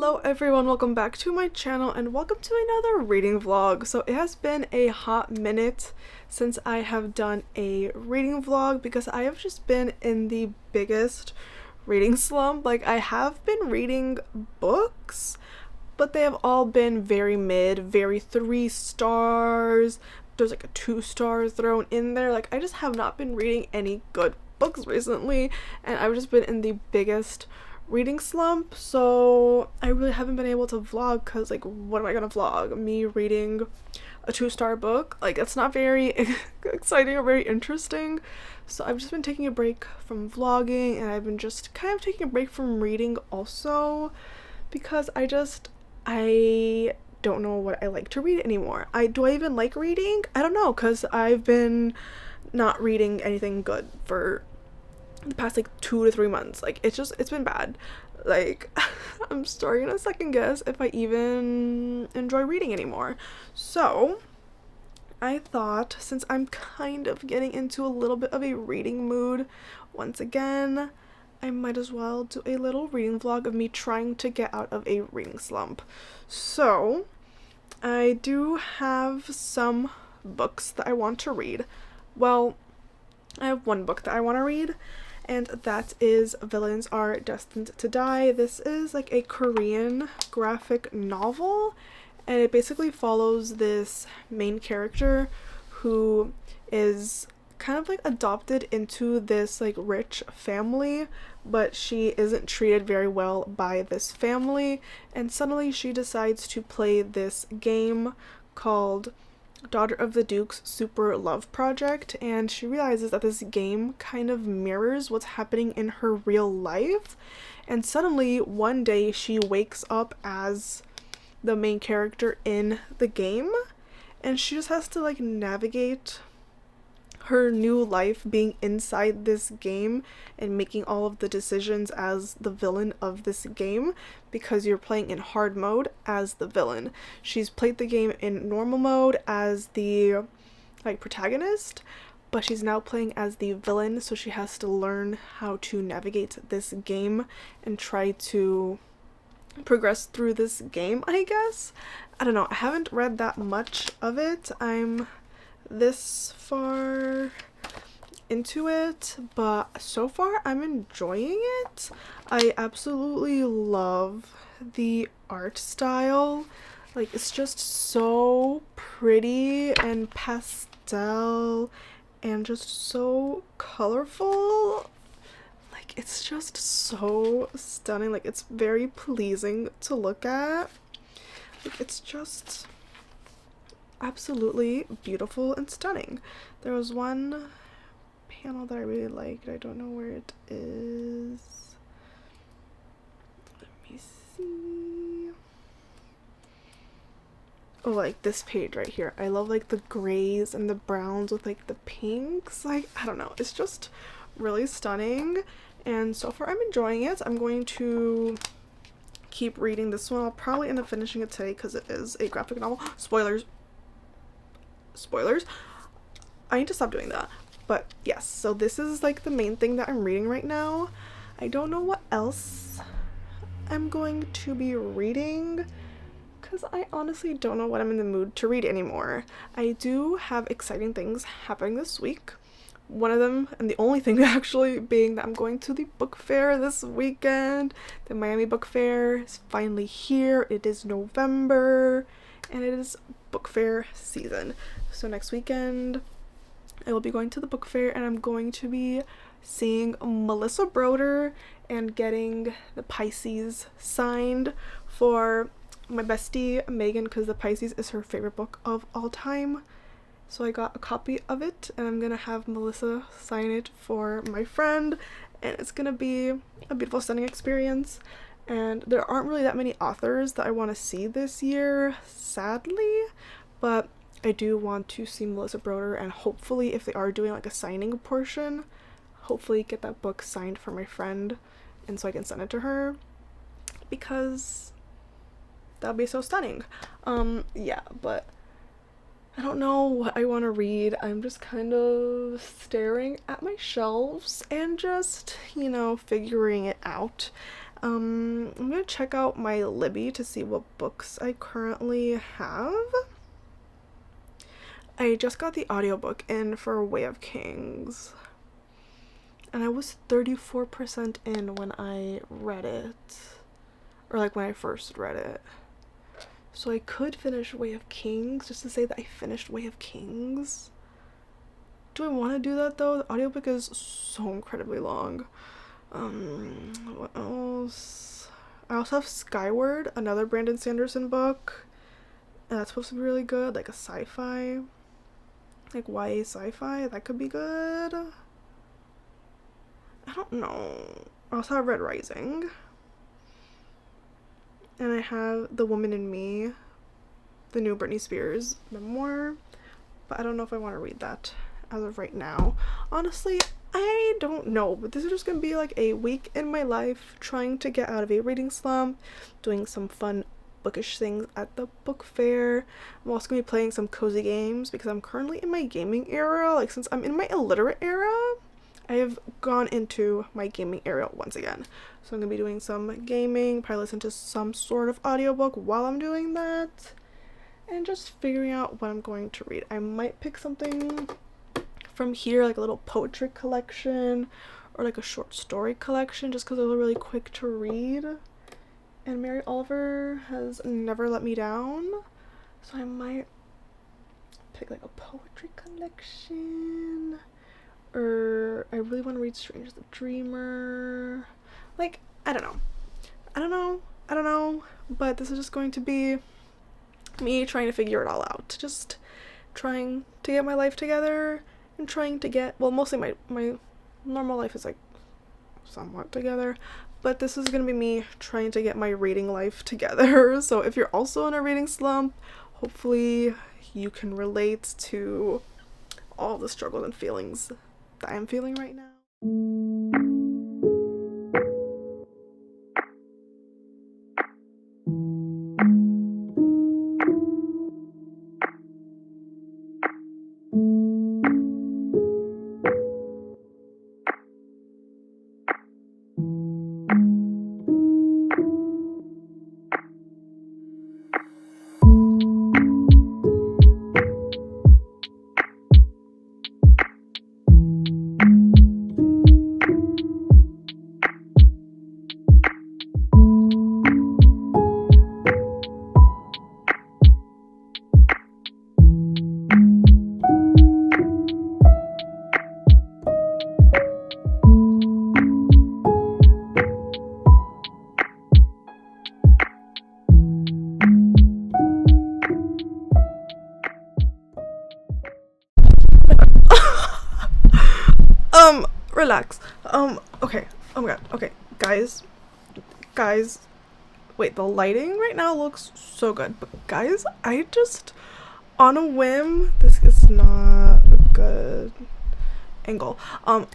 Hello everyone, welcome back to my channel and welcome to another reading vlog. So it has been a hot minute since I have done a reading vlog because I have just been in the biggest reading slump. Like, I have been reading books, but they have all been very mid, very 3 stars. There's like a 2 stars thrown in there. Like, I just have not been reading any good books recently, and I've just been in the biggest reading slump, so I really haven't been able to vlog because, like, what am I gonna vlog? Me reading a 2-star book? Like, it's not very exciting or very interesting. So I've just been taking a break from vlogging, and I've been just kind of taking a break from reading also because I don't know what I like to read anymore. Do I even like reading? I don't know, because I've been not reading anything good for the past like 2 to 3 months. Like, it's been bad. Like, I'm starting to second guess if I even enjoy reading anymore. So I thought, since I'm kind of getting into a little bit of a reading mood once again, I might as well do a little reading vlog of me trying to get out of a reading slump. So I do have some books that I want to read. Well, I have one book that I want to read, and that is Villains Are Destined to Die. This is like a Korean graphic novel, and it basically follows this main character who is kind of like adopted into this like rich family, but she isn't treated very well by this family, and suddenly she decides to play this game called Daughter of the Duke's Super Love Project, and she realizes that this game kind of mirrors what's happening in her real life, and suddenly one day she wakes up as the main character in the game, and she just has to like navigate her new life being inside this game and making all of the decisions as the villain of this game, because you're playing in hard mode as the villain. She's played the game in normal mode as the like protagonist, but she's now playing as the villain, so she has to learn how to navigate this game and try to progress through this game, I guess. I don't know, I haven't read that much of it. I'm this far into it, but so far I'm enjoying it. I absolutely love the art style. Like, it's just so pretty and pastel and just so colorful. Like, it's just so stunning. Like, it's very pleasing to look at. Like, it's just absolutely beautiful and stunning. There was one panel that I really liked. I don't know where it is. Let me see. Oh, like this page right here. I love like the grays and the browns with like the pinks. Like, I don't know. It's just really stunning. And so far I'm enjoying it. I'm going to keep reading this one. I'll probably end up finishing it today because it is a graphic novel. Spoilers. I need to stop doing that. But yes, so this is like the main thing that I'm reading right now. I don't know what else I'm going to be reading because I honestly don't know what I'm in the mood to read anymore. I do have exciting things happening this week. One of them, and the only thing actually, being that I'm going to the book fair this weekend. The Miami Book Fair is finally here. It is November, and it is book fair season. So next weekend I will be going to the book fair, and I'm going to be seeing Melissa Broder and getting the Pisces signed for my bestie Megan, because the Pisces is her favorite book of all time. So I got a copy of it, and I'm gonna have Melissa sign it for my friend, and it's gonna be a beautiful, stunning experience. And there aren't really that many authors that I want to see this year, sadly, but I do want to see Melissa Broder, and hopefully if they are doing like a signing portion, hopefully get that book signed for my friend, and so I can send it to her, because that'd be so stunning. Yeah, but I don't know what I want to read. I'm just kind of staring at my shelves and just, figuring it out. I'm gonna check out my Libby to see what books I currently have. I just got the audiobook in for Way of Kings, and I was 34% in when I read it, or like when I first read it. So I could finish Way of Kings just to say that I finished Way of Kings. Do I want to do that though? The audiobook is so incredibly long. What else? I also have Skyward, another Brandon Sanderson book, and that's supposed to be really good, like a sci-fi, like YA sci-fi. That could be good. I don't know. I also have Red Rising, and I have The Woman in Me, the new Britney Spears memoir, but I don't know if I want to read that as of right now. Honestly, I don't know, but this is just gonna be like a week in my life trying to get out of a reading slump, doing some fun bookish things at the book fair. I'm also gonna be playing some cozy games because I'm currently in my gaming era. Like, since I'm in my illiterate era, I have gone into my gaming era once again. So I'm gonna be doing some gaming, probably listen to some sort of audiobook while I'm doing that, and just figuring out what I'm going to read. I might pick something from here, like a little poetry collection or like a short story collection, just because they're really quick to read, and Mary Oliver has never let me down, so I might pick like a poetry collection, or I really want to read Strange the Dreamer. Like, I don't know, but this is just going to be me trying to figure it all out, just trying to get my life together, and trying to get, well, mostly my normal life is like somewhat together, but this is gonna be me trying to get my reading life together. So if you're also in a reading slump, hopefully you can relate to all the struggles and feelings that I'm feeling right now. Relax. Okay. Oh my god. Okay. Guys, wait, the lighting right now looks so good, but guys, I just, on a whim, this is not a good angle, on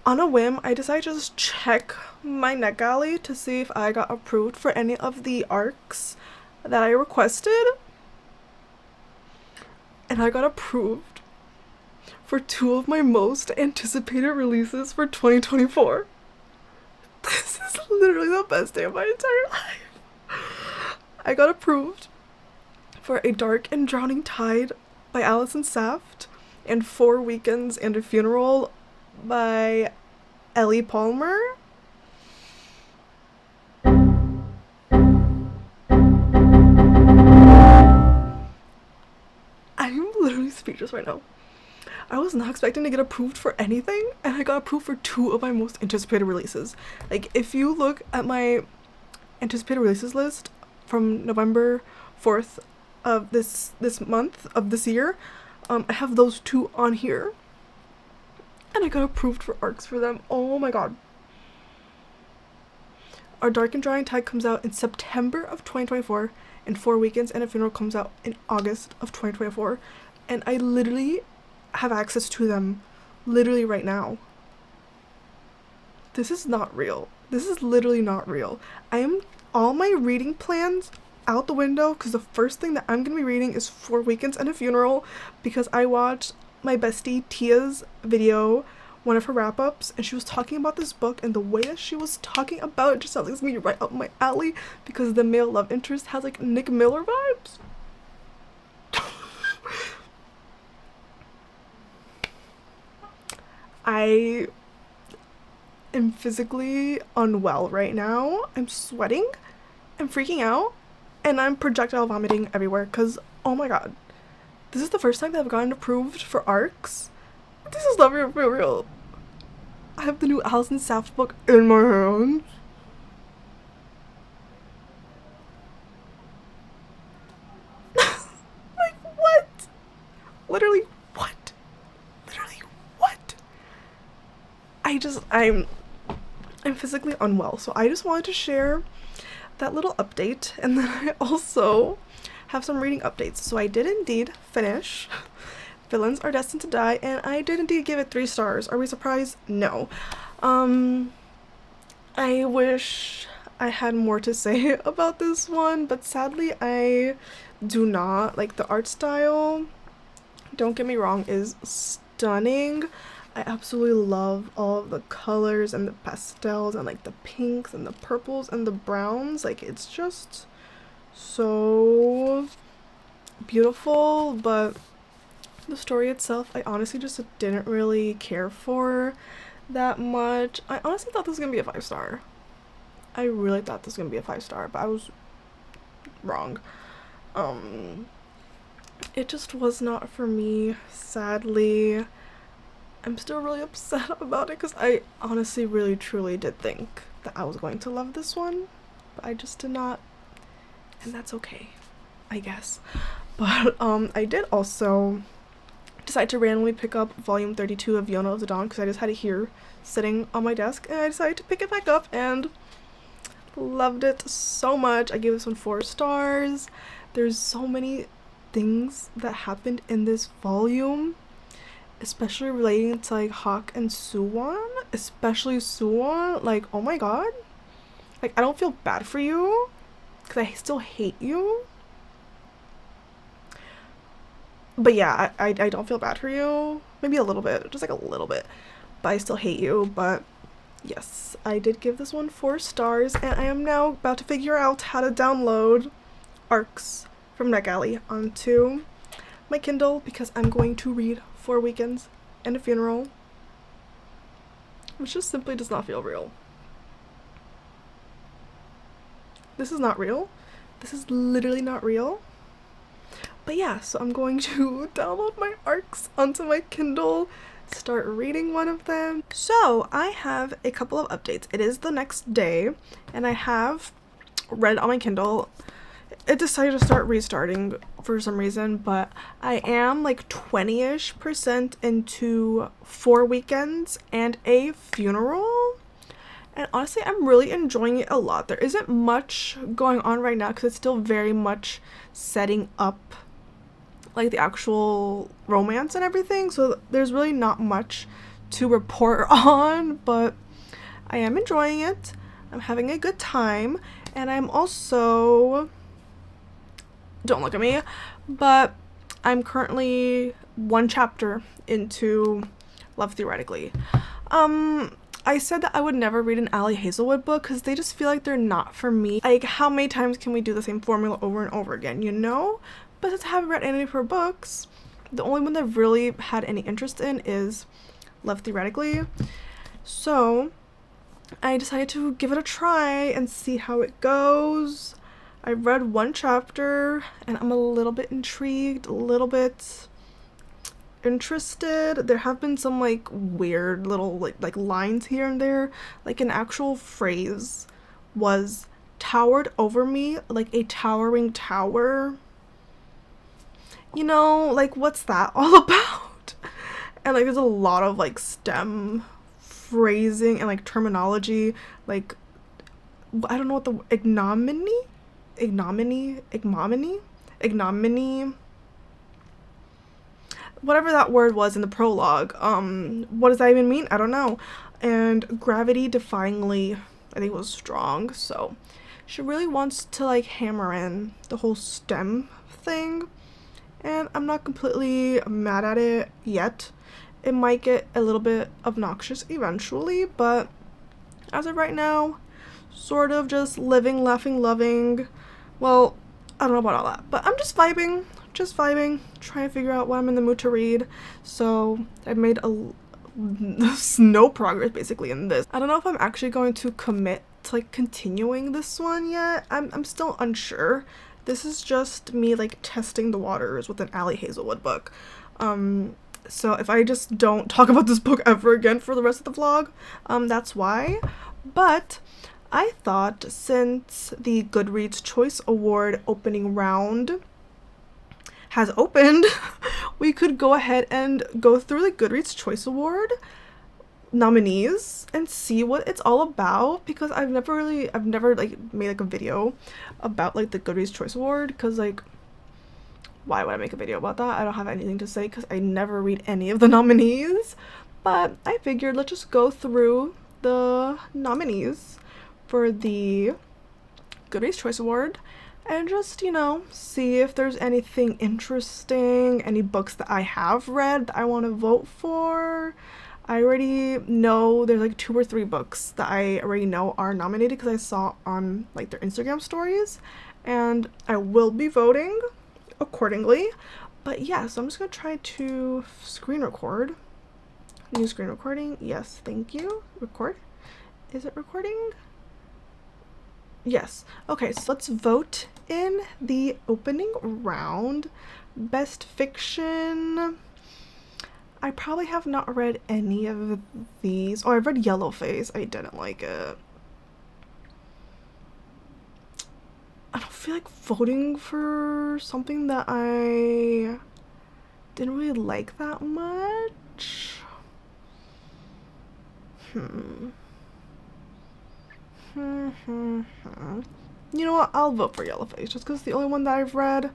a whim, I decided to just check my NetGalley to see if I got approved for any of the arcs that I requested, and I got approved for 2 of my most anticipated releases for 2024. This is literally the best day of my entire life. I got approved for A Dark and Drowning Tide by Alison Saft and 4 Weekends and a Funeral by Ellie Palmer. I'm literally speechless right now. I was not expecting to get approved for anything, and I got approved for 2 of my most anticipated releases. Like, if you look at my anticipated releases list from November 4th of this month of this year, I have those 2 on here, and I got approved for arcs for them. Oh my god. Our Dark and Drying Tide comes out in September of 2024, and 4 Weekends and a Funeral comes out in August of 2024, and I literally have access to them literally right now. This is not real. This is literally not real. I am all my reading plans out the window because the first thing that I'm gonna be reading is 4 Weekends and a Funeral, because I watched my bestie Tia's video one of her wrap-ups, and she was talking about this book, and the way that she was talking about it just sounds like it's gonna be right up my alley because the male love interest has like Nick Miller vibes. I am physically unwell right now. I'm sweating, I'm freaking out, and I'm projectile vomiting everywhere because, oh my god, this is the first time that I've gotten approved for ARCs. This is not real. I have the new Alison Saft book in my hands. Like, what? Literally, what? Literally, what? I'm physically unwell, so I just wanted to share that little update, and then I also have some reading updates. So I did indeed finish Villains Are Destined to Die, and I did indeed give it 3 stars. Are we surprised? No. I wish I had more to say about this one, but sadly I do not. Like, the art style, don't get me wrong, is stunning. I absolutely love all of the colors and the pastels and like the pinks and the purples and the browns. Like, it's just so beautiful, but the story itself, I honestly just didn't really care for that much. I honestly thought this was gonna be a 5-star. I really thought this was gonna be a 5-star, but I was wrong. It just was not for me, sadly. I'm still really upset about it because I honestly really truly did think that I was going to love this one, but I just did not, and that's okay, I guess. But I did also decide to randomly pick up volume 32 of Yona of the Dawn because I just had it here sitting on my desk, and I decided to pick it back up and loved it so much. I gave this one 4 stars. There's so many things that happened in this volume, especially relating to like Hawk and Suwon, especially Suwon. Like, oh my god, like, I don't feel bad for you because I still hate you, but yeah, I don't feel bad for you, maybe a little bit, just like a little bit, but I still hate you. But yes, I did give this one 4 stars, and I am now about to figure out how to download ARCs from NetGalley onto my Kindle because I'm going to read 4 Weekends and a Funeral, which just simply does not feel real. This is not real. This is literally not real. But yeah, so I'm going to download my ARCs onto my Kindle, start reading one of them. So I have a couple of updates. It is the next day, and I have read on my Kindle. It decided to start restarting for some reason, but I am like 20-ish% into 4 Weekends and a Funeral, and honestly I'm really enjoying it a lot. There isn't much going on right now because it's still very much setting up like the actual romance and everything, so there's really not much to report on, but I am enjoying it. I'm having a good time, and I'm also, don't look at me, but I'm currently 1 chapter into Love Theoretically. I said that I would never read an Ali Hazelwood book because they just feel like they're not for me. Like, how many times can we do the same formula over and over again, you know? But since I haven't read any of her books, the only one that I've really had any interest in is Love Theoretically. So I decided to give it a try and see how it goes. I read 1 chapter and I'm a little bit intrigued, a little bit interested. There have been some like weird little like lines here and there. Like, an actual phrase was towered over me like a towering tower. You know, like, what's that all about? And like, there's a lot of like STEM phrasing and like terminology, like, I don't know what the ignominy, whatever that word was in the prologue. What does that even mean? I don't know. And gravity defyingly, I think, was strong. So she really wants to like hammer in the whole STEM thing, and I'm not completely mad at it yet. It might get a little bit obnoxious eventually, but as of right now, sort of just living, laughing, loving. Well, I don't know about all that, but I'm just vibing, trying to figure out what I'm in the mood to read. So I've made no progress basically in this. I don't know if I'm actually going to commit to like continuing this one yet. I'm still unsure. This is just me like testing the waters with an Ali Hazelwood book. So if I just don't talk about this book ever again for the rest of the vlog, that's why. But I thought since the Goodreads Choice Award opening round has opened, we could go ahead and go through the Goodreads Choice Award nominees and see what it's all about, because I've never like made like a video about like the Goodreads Choice Award, because like why would I make a video about that? I don't have anything to say because I never read any of the nominees. But I figured let's just go through the nominees for the Goodreads Choice Award and just, you know, see if there's anything interesting, any books that I have read that I want to vote for. I already know there's like 2 or 3 books that I already know are nominated because I saw on like their Instagram stories, and I will be voting accordingly. But yeah, so I'm just gonna try to screen record. New screen recording. Yes, thank you. Record. Is it recording? Yes. Okay, so let's vote in the opening round. Best fiction. I probably have not read any of these. Oh, I read Yellowface. I didn't like it. I don't feel like voting for something that I didn't really like that much. You know what? I'll vote for Yellowface just because it's the only one that I've read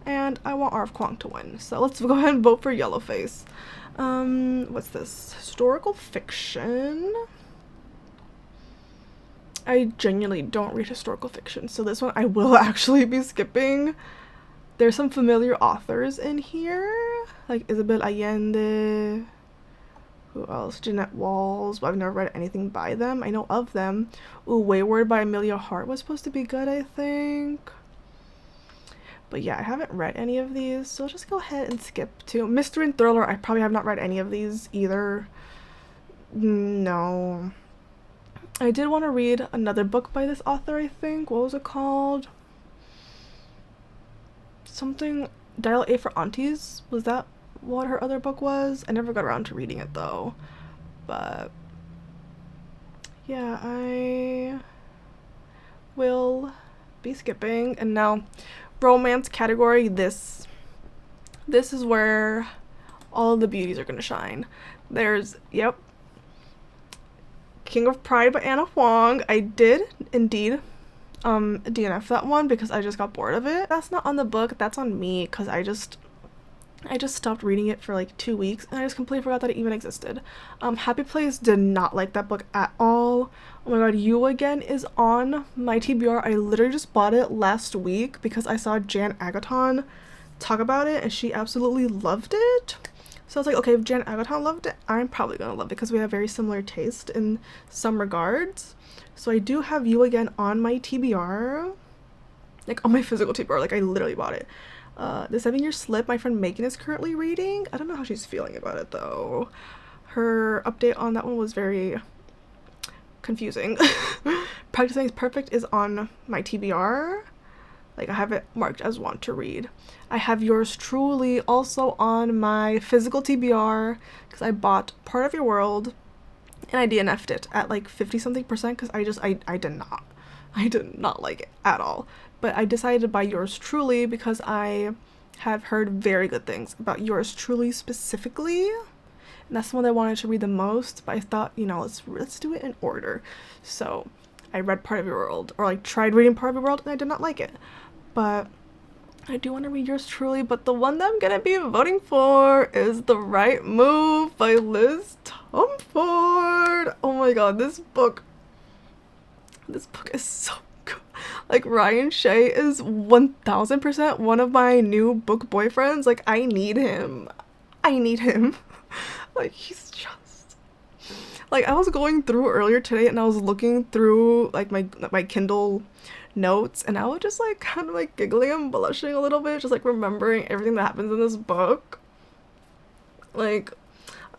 and I want R.F. Kuang to win. So let's go ahead and vote for Yellowface. What's this? Historical fiction. I genuinely don't read historical fiction, so this one I will actually be skipping. There's some familiar authors in here, like Isabel Allende. Who else? Jeanette Walls, but I've never read anything by them. I know of them. Ooh, Wayward by Amelia Hart was supposed to be good, I think. But yeah, I haven't read any of these, so I'll just go ahead and skip to Mystery and Thriller. I probably have not read any of these either. No. I did want to read another book by this author, I think. What was it called? Something, Dial A for Aunties? Was that what her other book was? I never got around to reading it though. But yeah, I will be skipping. And now, romance category, this is where all the beauties are gonna shine. There's, yep, King of Pride by Anna Huang. I did indeed DNF that one because I just got bored of it. That's not on the book, that's on me, because I just stopped reading it for like 2 weeks and I just completely forgot that it even existed. Happy Place, did not like that book at all. Oh my god, You Again is on my TBR. I literally just bought it last week because I saw Jan Agaton talk about it and she absolutely loved it. So I was like, okay, if Jan Agaton loved it, I'm probably gonna love it because we have very similar taste in some regards. So I do have You Again on my TBR, like on my physical TBR, like I literally bought it. The 7-Year Slip, my friend Megan is currently reading. I don't know how she's feeling about it though. Her update on that one was very confusing. Practicing Makes Perfect is on my TBR. Like I have it marked as want to read. I have Yours Truly also on my physical TBR because I bought Part of Your World and I DNF'd it at like 50-something% because I did not like it at all. But I decided to buy Yours Truly because I have heard very good things about Yours Truly specifically. And that's the one I wanted to read the most, but I thought, you know, let's do it in order. So I read Part of Your World, or like tried reading Part of Your World, and I did not like it. But I do want to read Yours Truly, but the one that I'm gonna be voting for is The Right Move by Liz Tumford. Oh my god, this book is so good. Like Ryan Shea is 1000% one of my new book boyfriends. Like I need him. Like, he's just like, I was going through earlier today and I was looking through like my Kindle notes, and I was just like kind of like giggling and blushing a little bit, just like remembering everything that happens in this book. Like,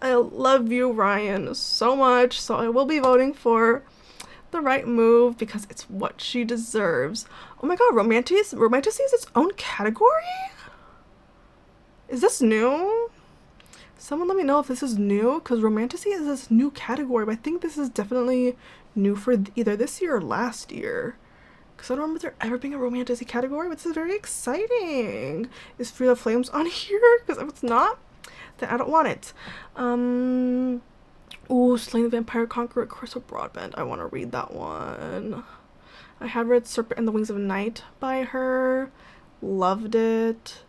I love you, Ryan, so much. So I will be voting for The Right Move because it's what she deserves. Oh my god, Romanticy is its own category? Is this new? Someone let me know if this is new, because Romanticy is this new category, but I think this is definitely new for either this year or last year. Because I don't remember there ever being a Romanticy category, but this is very exciting. Is Free the Flames on here? Because if it's not, then I don't want it. Ooh, Slaying the Vampire Conqueror, Curse of Broadbent. I want to read that one. I have read Serpent and the Wings of Night by her. Loved it.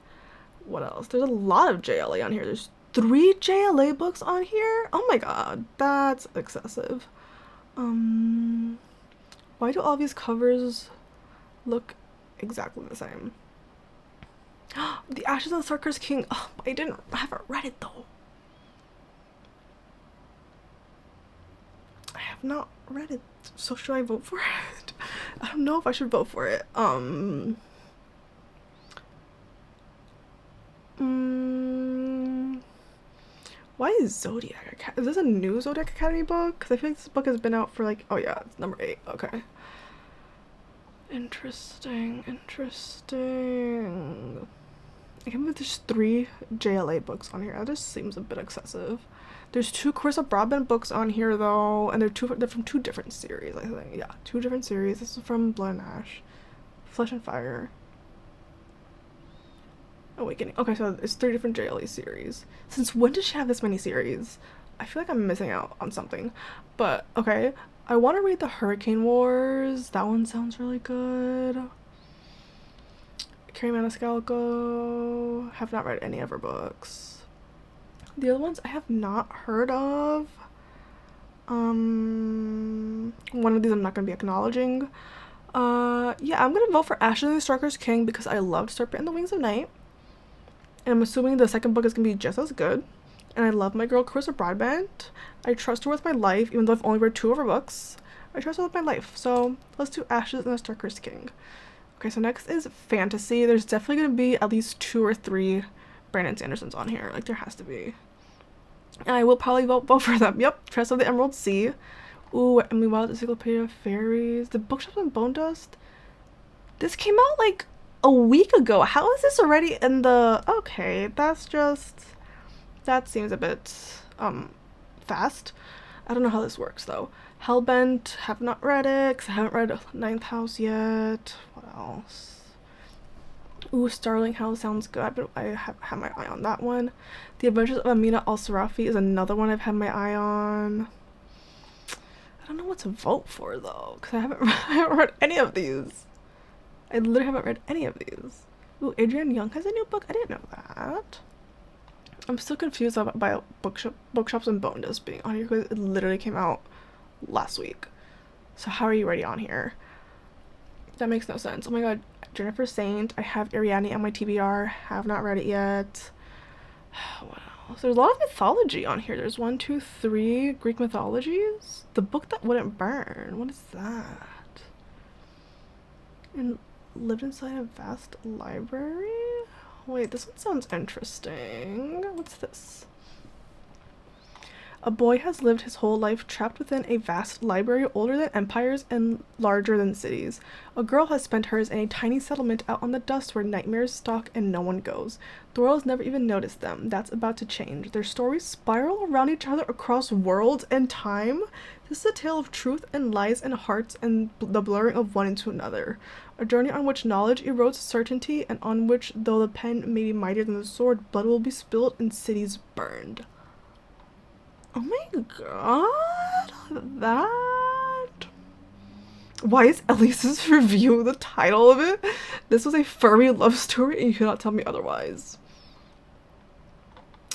What else? There's a lot of JLA on here. There's 3 JLA books on here? Oh my god, that's excessive. Why do all these covers look exactly the same? The Ashes of the Sucker's King. Oh, I haven't read it though. I have not read it, so should I vote for it? I don't know if I should vote for it. Why is Zodiac Academy? Is this a new Zodiac Academy book? Because I feel like this book has been out for like, oh yeah, it's number 8. Okay. Interesting. I can't believe there's 3 JLA books on here. That just seems a bit excessive. There's 2 Curse of Broadbent books on here though, and they're from 2 different series, I think. Yeah, 2 different series. This is from Blood and Ash. Flesh and Fire. Awakening. Okay, so it's 3 different JLA series. Since when does she have this many series? I feel like I'm missing out on something. But, okay. I want to read the Hurricane Wars. That one sounds really good. Carrie Maniscalco. Have not read any of her books. The other ones I have not heard of. One of these I'm not going to be acknowledging. Yeah, I'm going to vote for Ashes of the Stalker's King because I loved Serpent and the Wings of Night. And I'm assuming the second book is going to be just as good. And I love my girl Curse of Broadbent. I trust her with my life, even though I've only read 2 of her books. I trust her with my life. So let's do Ashes and the Stalker's King. Okay, so next is fantasy. There's definitely going to be at least 2 or 3 Brandon Sandersons on here. Like, there has to be. And I will probably vote for them. Yep, Tress of the Emerald Sea. Ooh, Emily Wilde's Encyclopedia of Fairies. The Bookshops and Bone Dust. This came out like a week ago. How is this already in the... Okay, that seems a bit fast. I don't know how this works though. Hellbent, have not read it because I haven't read Ninth House yet. What else? Ooh, Starling House sounds good, but I have had my eye on that one. The Adventures of Amina Al-Sarafi is another one I've had my eye on. I don't know what to vote for though, because I haven't read any of these. I literally haven't read any of these. Ooh, Adrienne Young has a new book? I didn't know that. I'm still confused by Bookshops and Bone Dust being on here because it literally came out last week. So how are you already on here? That makes no sense. Oh my god, Jennifer Saint. I have Ariadne on my TBR. Have not read it yet. What else? There's a lot of mythology on here. There's 1, 2, 3 Greek mythologies. The Book That Wouldn't Burn. What is that? And lived inside a vast library? Wait, this one sounds interesting. What's this? A boy has lived his whole life trapped within a vast library older than empires and larger than cities. A girl has spent hers in a tiny settlement out on the dust where nightmares stalk and no one goes. The world has never even noticed them. That's about to change. Their stories spiral around each other across worlds and time. This is a tale of truth and lies and hearts and the blurring of one into another. A journey on which knowledge erodes certainty and on which, though the pen may be mightier than the sword, blood will be spilled and cities burned. Oh my god, that... Why is Elise's review the title of it? This was a furry love story and you cannot tell me otherwise.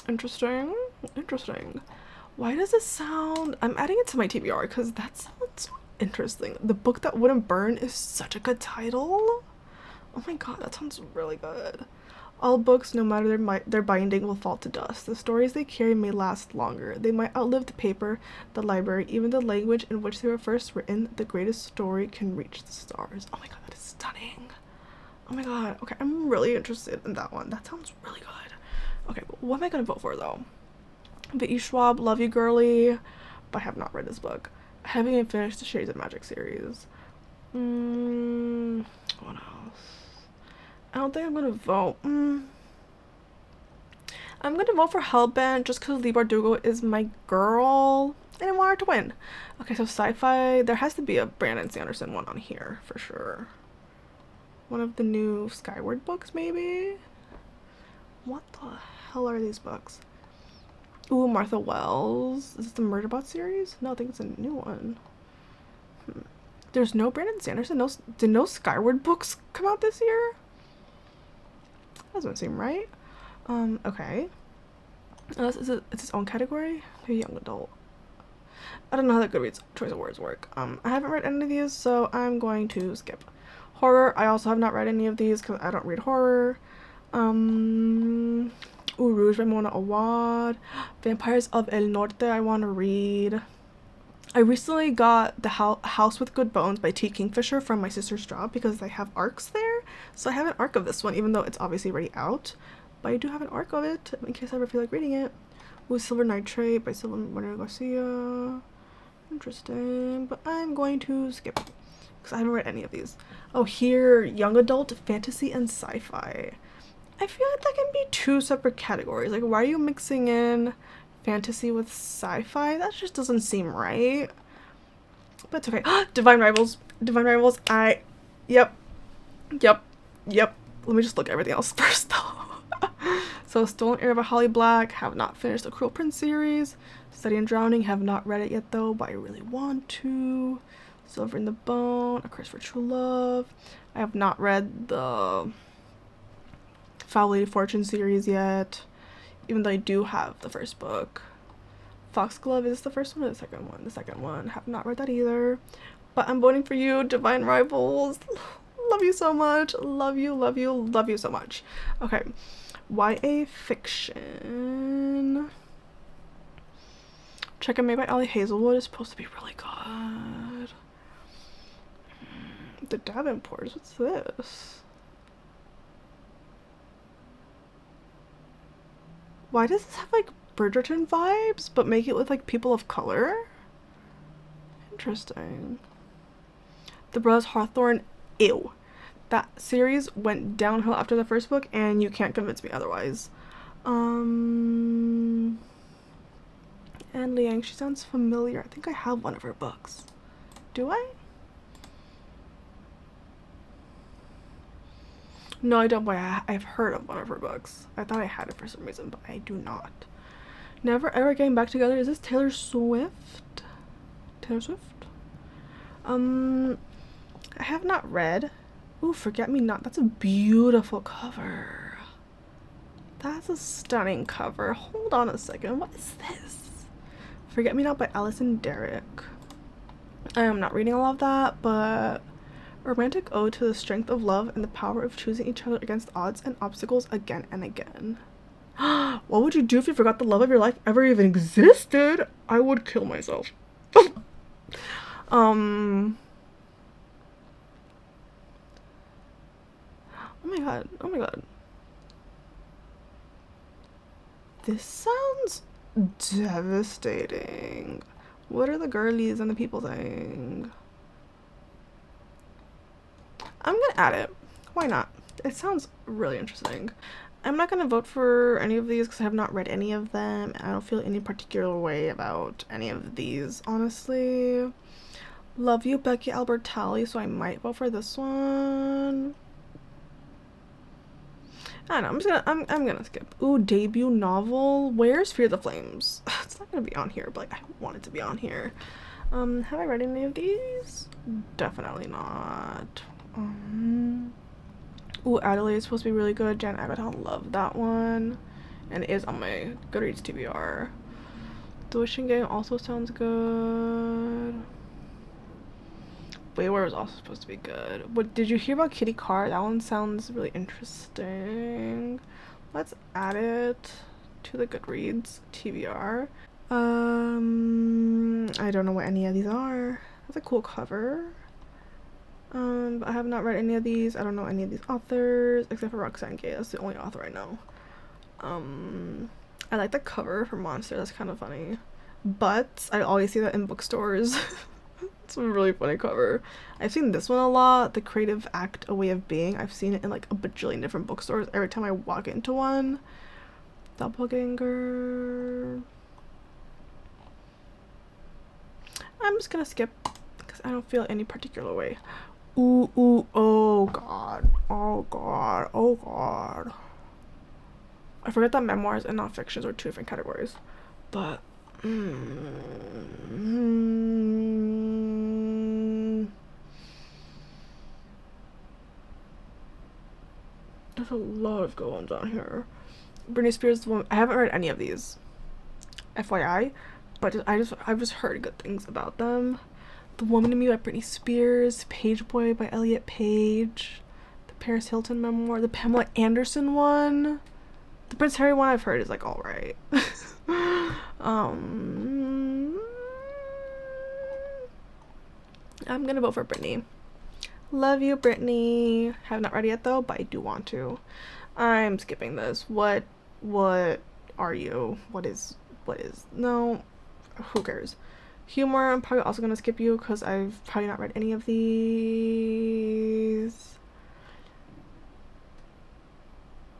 Interesting. Why does it sound... I'm adding it to my TBR because that sounds interesting. The Book That Wouldn't Burn is such a good title. Oh my god, that sounds really good. All books, no matter their binding, will fall to dust. The stories they carry may last longer. They might outlive the paper, the library, even the language in which they were first written. The greatest story can reach the stars. Oh my god, that is stunning. Oh my god. Okay, I'm really interested in that one. That sounds really good. Okay, but what am I gonna vote for though? V.E. Schwab, Love You Girly, but I have not read this book. I haven't even finished the Shades of Magic series. What else? I don't think I'm gonna vote. I'm gonna vote for Hellbent just because Lee Bardugo is my girl and I want her to win. Okay, so sci-fi. There has to be a Brandon Sanderson one on here for sure. One of the new Skyward books, maybe? What the hell are these books? Ooh, Martha Wells. Is this the Murderbot series? No, I think it's a new one. There's no Brandon Sanderson? Did no Skyward books come out this year? Doesn't seem right. Okay. It's its own category? Maybe young adult. I don't know how the Goodreads choice of words work. I haven't read any of these, so I'm going to skip. Horror, I also have not read any of these because I don't read horror. Ooh, Rouge by Mona Awad. Vampires of El Norte, I want to read. I recently got The House with Good Bones by T. Kingfisher from my sister's job because they have arcs there. So I have an arc of this one, even though it's obviously already out. But I do have an arc of it in case I ever feel like reading it. Ooh, Silver Nitrate by Silva Moreno Garcia. Interesting, but I'm going to skip because I haven't read any of these. Oh, here, young adult, fantasy, and sci-fi. I feel like that can be two separate categories. Like, why are you mixing in fantasy with sci-fi? That just doesn't seem right. But it's okay. Divine Rivals. Yep. Let me just look at everything else first, though. So, Stolen Air by Holly Black. Have not finished the Cruel Prince series. Study and Drowning. Have not read it yet, though, but I really want to. Silver in the Bone. A Curse for True Love. I have not read the Foul Lady Fortune series yet, even though I do have the first book. Foxglove, is this the first one or the second one? The second one. Have not read that either. But I'm voting for you, Divine Rivals. Love you so much. Love you so much. Okay. YA fiction. Check and Made by Allie Hazelwood is supposed to be really good. The Davenports, what's this? Why does this have like Bridgerton vibes, but make it with like people of color? Interesting. The Brothers Hawthorne, ew. That series went downhill after the first book, and you can't convince me otherwise. Anne Liang, she sounds familiar. I think I have one of her books. Do I? No, I don't, but I've heard of one of her books. I thought I had it for some reason, but I do not. Never Ever Getting Back Together. Is this Taylor Swift? Taylor Swift? I have not read. Ooh, Forget Me Not. That's a beautiful cover. That's a stunning cover. Hold on a second. What is this? Forget Me Not by Alison Derrick. I am not reading a lot of that, but a romantic ode to the strength of love and the power of choosing each other against odds and obstacles again and again. What would you do if you forgot the love of your life ever even existed? I would kill myself. Oh my god. This sounds devastating. What are the girlies and the people saying? I'm gonna add it. Why not? It sounds really interesting. I'm not gonna vote for any of these because I have not read any of them. I don't feel any particular way about any of these, honestly. Love You, Becky Albertalli, so I might vote for this one. I don't know, I'm gonna skip. Ooh, debut novel. Where's Fear the Flames? It's not gonna be on here, but like, I want it to be on here. Have I read any of these? Definitely not. Ooh, Adelaide is supposed to be really good. Jan Agaton, love that one. And it is on my Goodreads TBR. The Wishing Game also sounds good. Wayward was also supposed to be good. What did you hear about Kitty Car? That one sounds really interesting. Let's add it to the Goodreads TBR. I don't know what any of these are. That's a cool cover. But I have not read any of these. I don't know any of these authors except for Roxane Gay. That's the only author I know. I like the cover for Monster. That's kind of funny. But I always see that in bookstores. It's a really funny cover. I've seen this one a lot. The Creative Act, A Way of Being. I've seen it in like a bajillion different bookstores every time I walk into one. Doppelganger. I'm just gonna skip because I don't feel any particular way. Ooh, oh god. Oh god. Oh god. I forget that memoirs and non-fictions are two different categories. But there's a lot of good ones on here. Britney Spears, I haven't read any of these, FYI, but I've just heard good things about them. The Woman in Me by Britney Spears, Page Boy by Elliot Page, the Paris Hilton memoir, the Pamela Anderson one, the Prince Harry one I've heard is like alright. I'm gonna vote for Britney. Love you, Britney. Have not read it yet though, but I do want to. I'm skipping this. What are you? What is no, who cares? Humor, I'm probably also gonna skip you because I've probably not read any of these.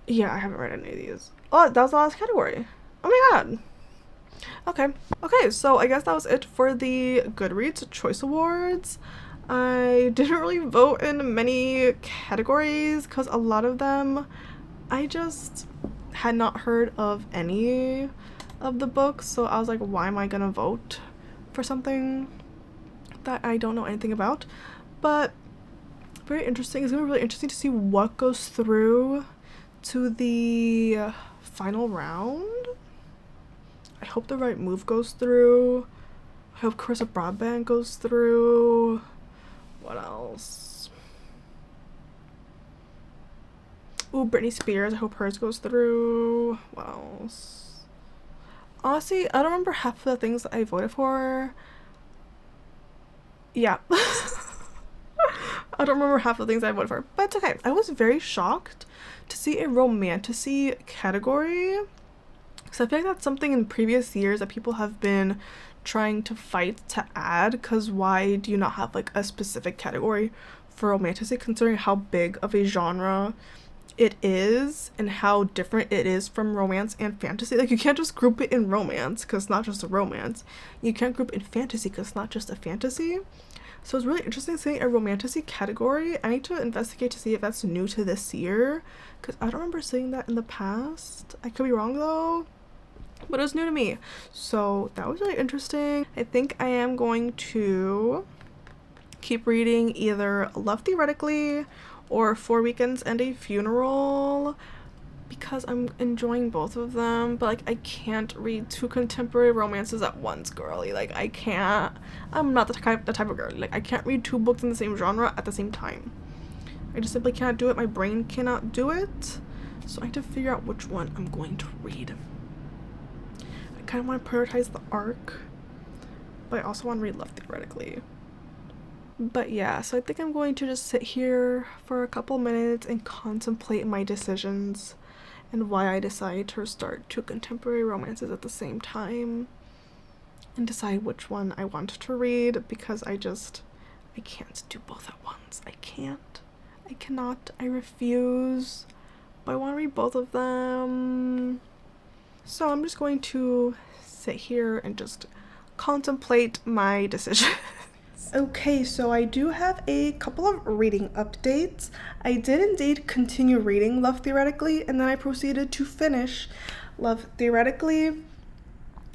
Yeah, I haven't read any of these. Oh, that was the last category. Oh my god. Okay, so I guess that was it for the Goodreads Choice Awards. I didn't really vote in many categories because a lot of them I just had not heard of any of the books, so I was like, why am I gonna vote for something that I don't know anything about? But very interesting. It's gonna be really interesting to see what goes through to the final round. I hope The Right Move goes through. I hope Carissa Broadbent goes through. What else? Ooh, Britney Spears. I hope hers goes through. What else? Honestly, I don't remember half of the things that I voted for. Yeah. I don't remember half the things I voted for, but it's okay. I was very shocked to see a romantasy category, because I feel like that's something in previous years that people have been trying to fight to add, because why do you not have like a specific category for romantasy, considering how big of a genre it is and how different it is from romance and fantasy. Like, you can't just group it in romance because it's not just a romance. You can't group it in fantasy because it's not just a fantasy. So it's really interesting seeing a romantasy category. I need to investigate to see if that's new to this year, because I don't remember seeing that in the past. I could be wrong though, but it was new to me. So that was really interesting. I think I am going to keep reading either Love Theoretically or 4 Weekends and a Funeral, because I'm enjoying both of them, but like I can't read 2 contemporary romances at once, girly. Like I can't. I'm not the type of girl. Like I can't read 2 books in the same genre at the same time. I just simply can't do it. My brain cannot do it. So I need to figure out which one I'm going to read. I kind of want to prioritize the arc, but I also want to read Love Theoretically. But yeah, so I think I'm going to just sit here for a couple minutes and contemplate my decisions and why I decided to start 2 contemporary romances at the same time, and decide which one I want to read, because I can't do both at once. I cannot, I refuse, but I want to read both of them. So I'm just going to sit here and just contemplate my decision. Okay, so I do have a couple of reading updates. I did indeed continue reading Love Theoretically, and then I proceeded to finish Love Theoretically.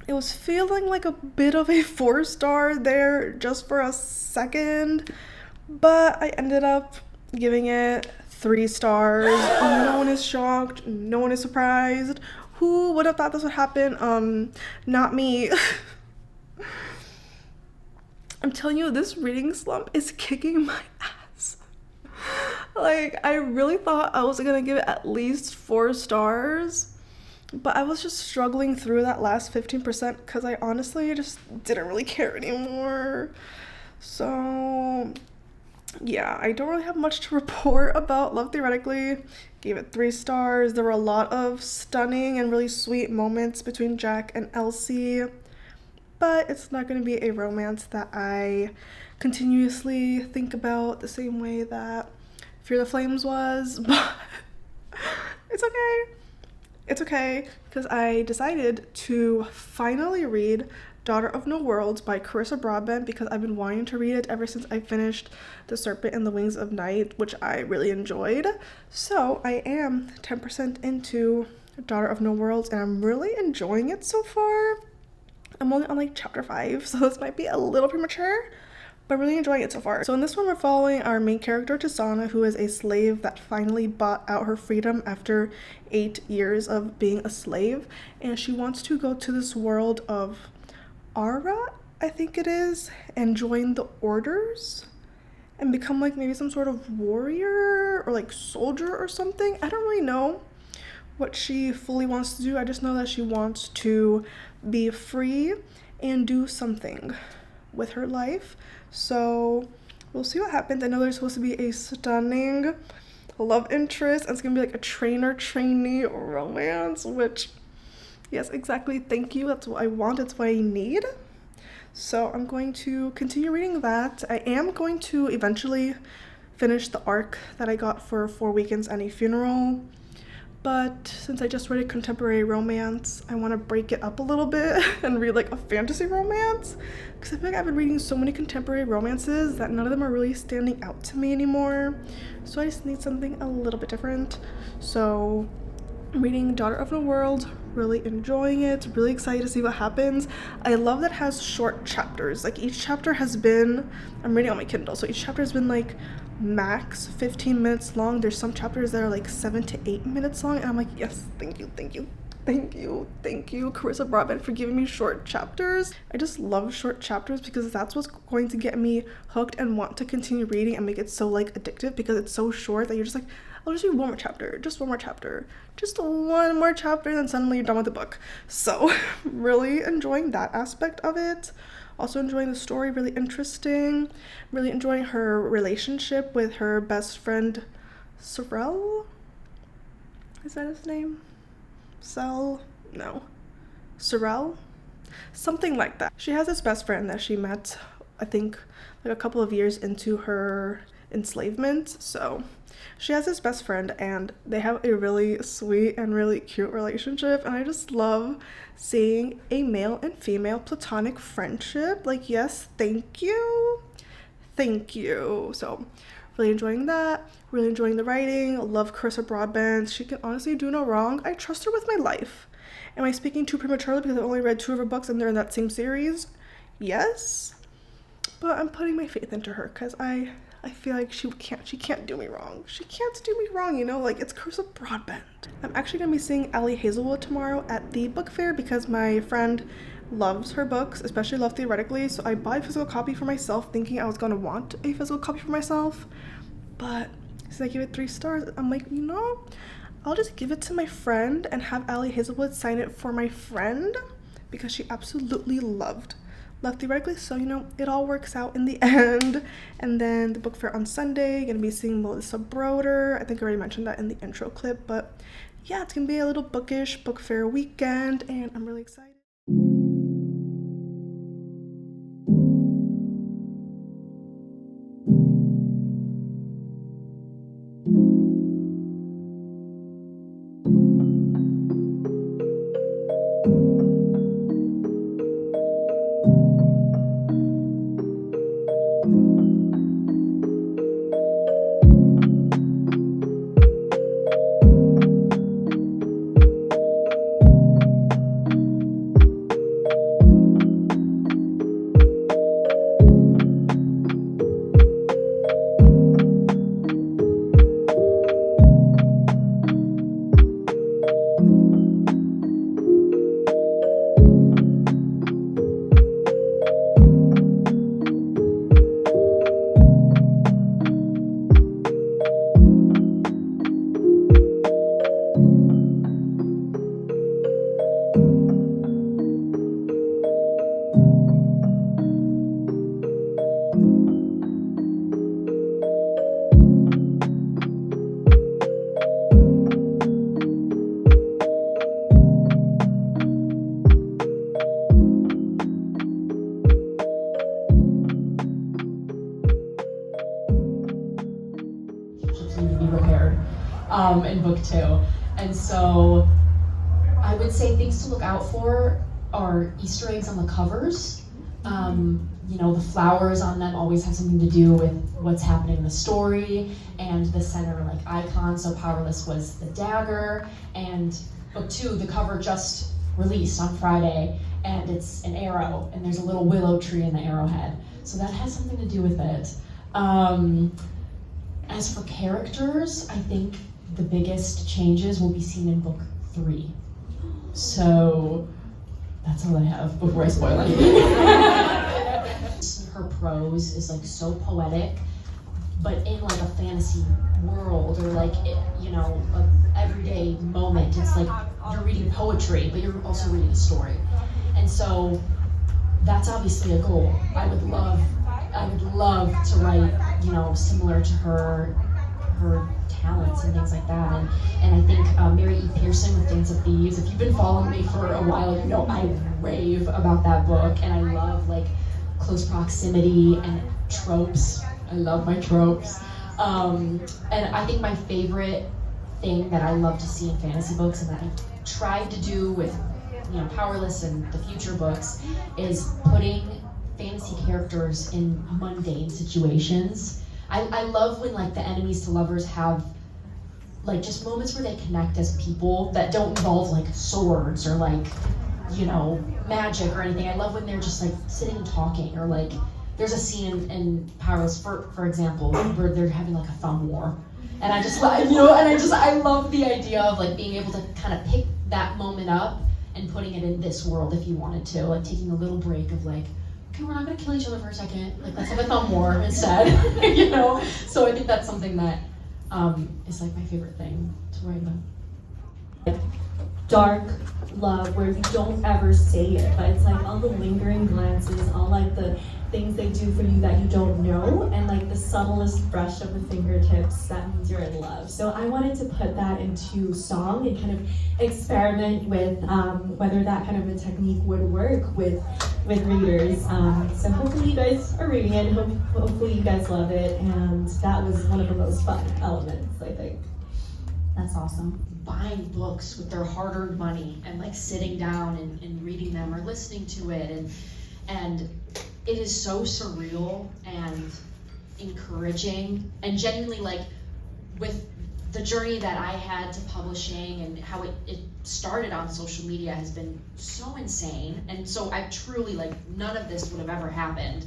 It was feeling like a bit of a 4-star there just for a second, but I ended up giving it 3 stars. No one is shocked, no one is surprised. Who would have thought this would happen? Not me. I'm telling you, this reading slump is kicking my ass. Like, I really thought I was gonna give it at least 4 stars, but I was just struggling through that last 15% because I honestly just didn't really care anymore. So yeah, I don't really have much to report about Love Theoretically. Gave it 3 stars. There were a lot of stunning and really sweet moments between Jack and Elsie, but it's not going to be a romance that I continuously think about the same way that Fear the Flames was, but it's okay. It's okay, because I decided to finally read Daughter of No Worlds by Carissa Broadbent because I've been wanting to read it ever since I finished The Serpent and the Wings of Night, which I really enjoyed. So I am 10% into Daughter of No Worlds and I'm really enjoying it so far. I'm only on like chapter 5, so this might be a little premature, but I'm really enjoying it so far. So in this one, we're following our main character, Tisana, who is a slave that finally bought out her freedom after 8 years of being a slave, and she wants to go to this world of Ara, I think it is, and join the orders and become like maybe some sort of warrior or like soldier or something. I don't really know what she fully wants to do. I just know that she wants to be free and do something with her life. So we'll see what happens. I know there's supposed to be a stunning love interest and it's gonna be like a trainer-trainee romance, which, yes, exactly, thank you, that's what I want, it's what I need. So I'm going to continue reading that. I am going to eventually finish the arc that I got for 4 Weekends and a Funeral, but since I just read a contemporary romance, I want to break it up a little bit and read like a fantasy romance, because I feel like I've been reading so many contemporary romances that none of them are really standing out to me anymore, so I just need something a little bit different. So I'm reading Daughter of the World, really enjoying it, really excited to see what happens. I love that it has short chapters. Like each chapter has been, I'm reading on my Kindle, so each chapter has been like max 15 minutes long. There's some chapters that are like 7 to 8 minutes long, and I'm like, yes, thank you, Carissa Broadbent, for giving me short chapters. I just love short chapters because that's what's going to get me hooked and want to continue reading and make it so like addictive, because it's so short that you're just like, I'll just read one more chapter, just one more chapter, and then suddenly you're done with the book. So really enjoying that aspect of it. Also enjoying the story, really interesting. Really enjoying her relationship with her best friend, Sorrel? Is that his name? Sorrel? Something like that. She has this best friend that she met, I think, like a couple of years into her enslavement. So she has this best friend and they have a really sweet and really cute relationship, and I just love seeing a male and female platonic friendship. Like, yes, thank you. So really enjoying that, really enjoying the writing. Love Carissa Broadbent. She can honestly do no wrong. I trust her with my life. Am I speaking too prematurely because I only read 2 of her books and they're in that same series? Yes, but I'm putting my faith into her because I feel like she can't do me wrong. She can't do me wrong, you know, like, it's Carissa Broadbent. I'm actually gonna be seeing Allie Hazelwood tomorrow at the book fair because my friend loves her books, especially Love Theoretically, so I bought a physical copy for myself thinking I was gonna want a physical copy for myself, but since I gave it 3 stars, I'm like, you know, I'll just give it to my friend and have Allie Hazelwood sign it for my friend because she absolutely loved Love Theoretically, so you know, it all works out in the end. And then the book fair on Sunday, gonna be seeing Melissa Broder. I think I already mentioned that in the intro clip, but yeah, it's gonna be a little bookish book fair weekend and I'm really excited. in book 2. And so I would say things to look out for are Easter eggs on the covers. You know, the flowers on them always have something to do with what's happening in the story, and the center like icon. So Powerless was the dagger, and book 2, the cover just released on Friday, and it's an arrow, and there's a little willow tree in the arrowhead. So that has something to do with it. As for characters, I think the biggest changes will be seen in book 3. So that's all I have before I spoil anything. Her prose is like so poetic, but in like a fantasy world, or like, you know, an everyday moment. It's like you're reading poetry, but you're also reading a story. And so that's obviously a goal. I would love to write, you know, similar to her talents and things like that. And I think Mary E. Pearson with Dance of Thieves, if you've been following me for a while, you know I rave about that book, and I love like close proximity and tropes. I love my tropes. And I think my favorite thing that I love to see in fantasy books, and that I tried to do with, you know, Powerless and the future books, is putting fantasy characters in mundane situations. I love when like the enemies to lovers have like just moments where they connect as people that don't involve like swords or like, you know, magic or anything. I love when they're just like sitting and talking, or like there's a scene in Powerless, for example, where they're having like a thumb war. And I just, you know, I love the idea of like being able to kind of pick that moment up and putting it in this world if you wanted to, like taking a little break of like, okay, we're not gonna kill each other for a second, like let's have a thumb war instead, you know? So I think that's something that is like my favorite thing to write about. Dark love where you don't ever say it, but it's like all the lingering glances, all like the things they do for you that you don't know, and like the subtlest brush of the fingertips, that means you're in love. So I wanted to put that into song and kind of experiment with whether that kind of a technique would work with readers. So hopefully you guys are reading it, hopefully you guys love it, and that was one of the most fun elements, I think. That's awesome. Buying books with their hard-earned money and like sitting down and reading them or listening to it, and it is so surreal and encouraging, and genuinely like with the journey that I had to publishing and how it started on social media has been so insane. And so I truly, like, none of this would have ever happened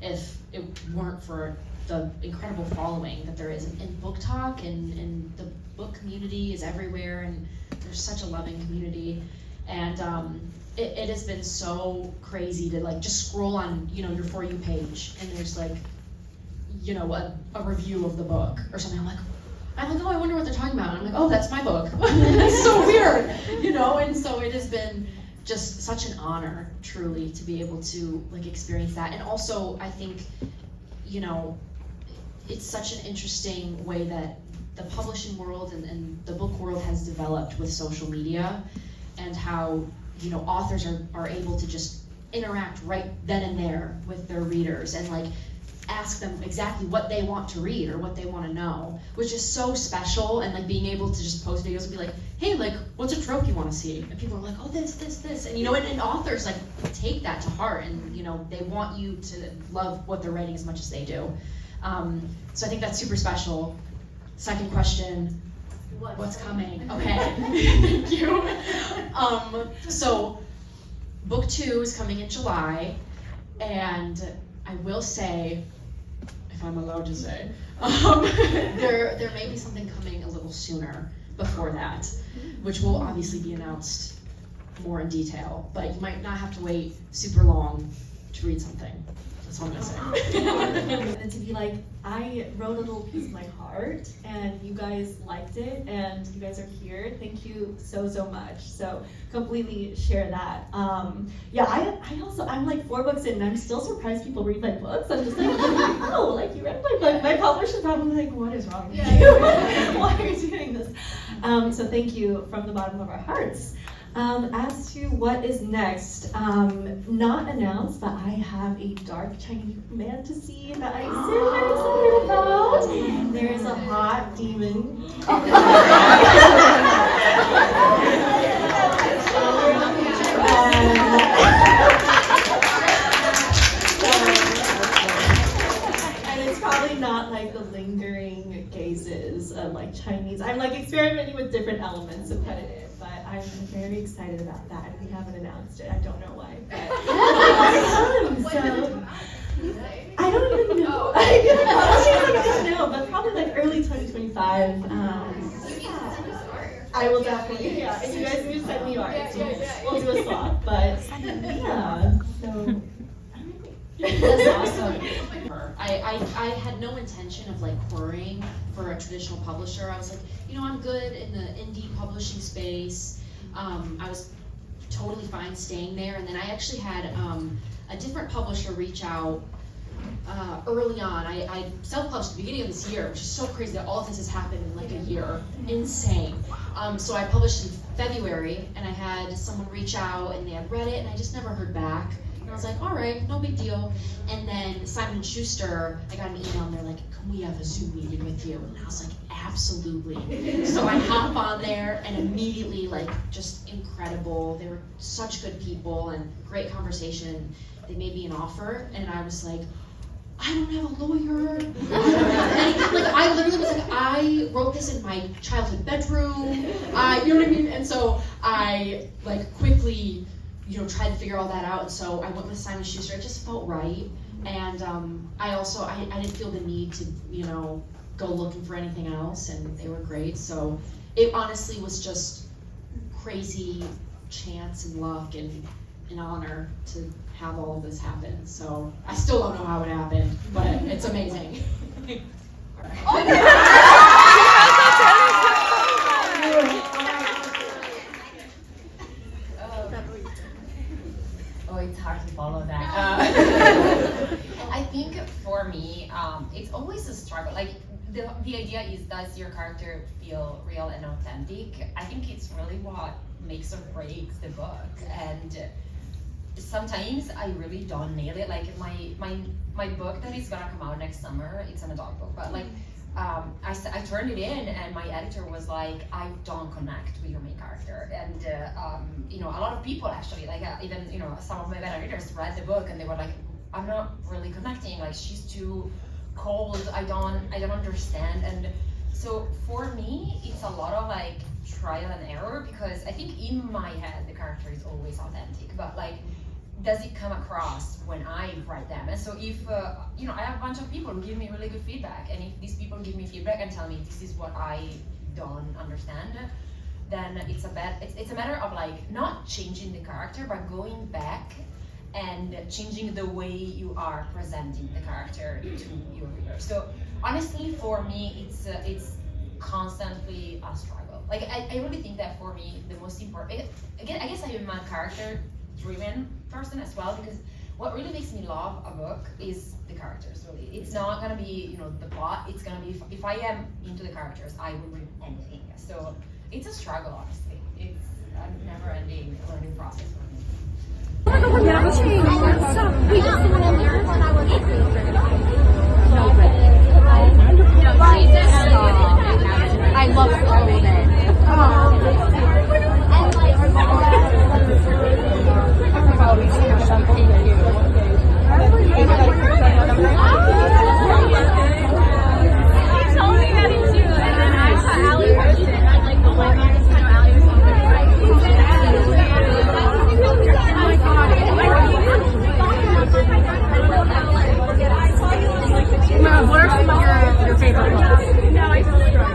if it weren't for the incredible following that there is in book talk, and the book community is everywhere, and there's such a loving community. And it has been so crazy to like just scroll on, you know, your For You page, and there's like, you know, a review of the book or something. I'm like, oh, I wonder what they're talking about. And I'm like, oh, that's my book. It's so weird, you know. And so it has been just such an honor, truly, to be able to like experience that. And also, I think, you know, it's such an interesting way that the publishing world and the book world has developed with social media, and how, you know, authors are able to just interact right then and there with their readers and like ask them exactly what they want to read or what they want to know, which is so special. And like being able to just post videos and be like, hey, like, what's a trope you want to see? And people are like, oh, this, and you know, and authors like take that to heart, and you know, they want you to love what they're writing as much as they do. So I think that's super special. Second question, what's coming? Okay, thank you. So book 2 is coming in July, and I will say, if I'm allowed to say, there may be something coming a little sooner before that, which will obviously be announced more in detail, but you might not have to wait super long to read something. That's all I'm gonna say. And to be like, I wrote a little piece of my heart, and you guys liked it, and you guys are here. Thank you so much. So completely share that. Yeah, I'm like 4 books in, and I'm still surprised people read my books. I'm just like, oh, like you read my book. My publisher's probably like, what is wrong with you? Why are you doing this? So thank you from the bottom of our hearts. As to what is next, not announced, but I have a dark Chinese fantasy that I'm super excited about. There's a hot demon. the lingering gazes of like Chinese. I'm like experimenting with different elements to put it in, but I'm very excited about that. We haven't announced it. I don't know why, but so I don't even know. I don't know, but probably like early 2025. I will definitely, yeah. If you guys need to send me art, we'll do a swap. But yeah, so. That's awesome. I had no intention of like querying for a traditional publisher. I was like, I'm good in the indie publishing space. I was totally fine staying there. And then I actually had a different publisher reach out early on. I self-published at the beginning of this year, which is so crazy that all of this has happened in like a year. Insane. So I published in February, and I had someone reach out, and they had read it, and I just never heard back. And I was like, all right, no big deal. And then Simon & Schuster, I got an email, and they're like, can we have a Zoom meeting with you? And I was like, absolutely. So I hop on there, and immediately, like, just incredible. They were such good people, and great conversation. They made me an offer, and I was like, I don't have a lawyer. I literally was like, I wrote this in my childhood bedroom. You know what I mean? And so I like quickly, tried to figure all that out. And so I went with Simon & Schuster. It just felt right. And I didn't feel the need to, go looking for anything else. And they were great. So it honestly was just crazy chance and luck and an honor to have all of this happen. So I still don't know how it happened, but it's amazing. It's hard to follow that. I think for me, it's always a struggle. Like the idea is, does your character feel real and authentic? I think it's really what makes or breaks the book. And sometimes I really don't nail it. Like my book that is gonna come out next summer, it's an adult book, but like I turned it in, and my editor was like, I don't connect with your main character. And a lot of people actually, like even some of my beta readers read the book, and they were like, I'm not really connecting. Like, she's too cold. I don't understand. And so for me, it's a lot of like trial and error, because I think in my head the character is always authentic, but like, does it come across when I write them? And so if, I have a bunch of people who give me really good feedback, and if these people give me feedback and tell me this is what I don't understand, then it's a matter of like, not changing the character, but going back and changing the way you are presenting the character to your reader. So honestly, for me, it's constantly a struggle. Like, I really think that for me, the most important, again, I guess I am a character-driven person as well, because what really makes me love a book is the characters, really. It's not gonna be, the plot. It's gonna be, if I am into the characters, I will read anything. So it's a struggle, honestly. It's a never-ending learning process for me. I love all of it. What are some of your favorite books? No, I totally don't.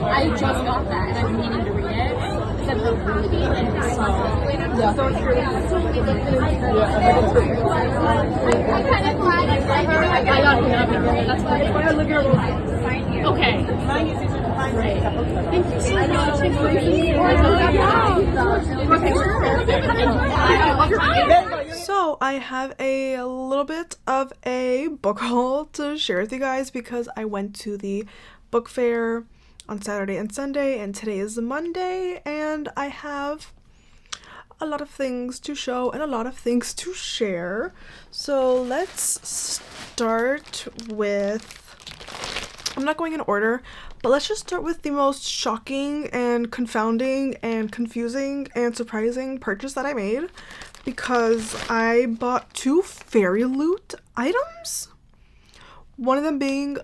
I just got that, and I'm meaning to read it. Except for really good. So true. I'm kind of glad I got nothing. That's why Olivia will sign you. Okay. Right. Thank you so much. So I have a little bit of a book haul to share with you guys, because I went to the book fair on Saturday and Sunday, and today is Monday, and I have a lot of things to show and a lot of things to share. So let's start with, I'm not going in order, but let's just start with the most shocking and confounding and confusing and surprising purchase that I made, because I bought 2 fairy loot items. One of them being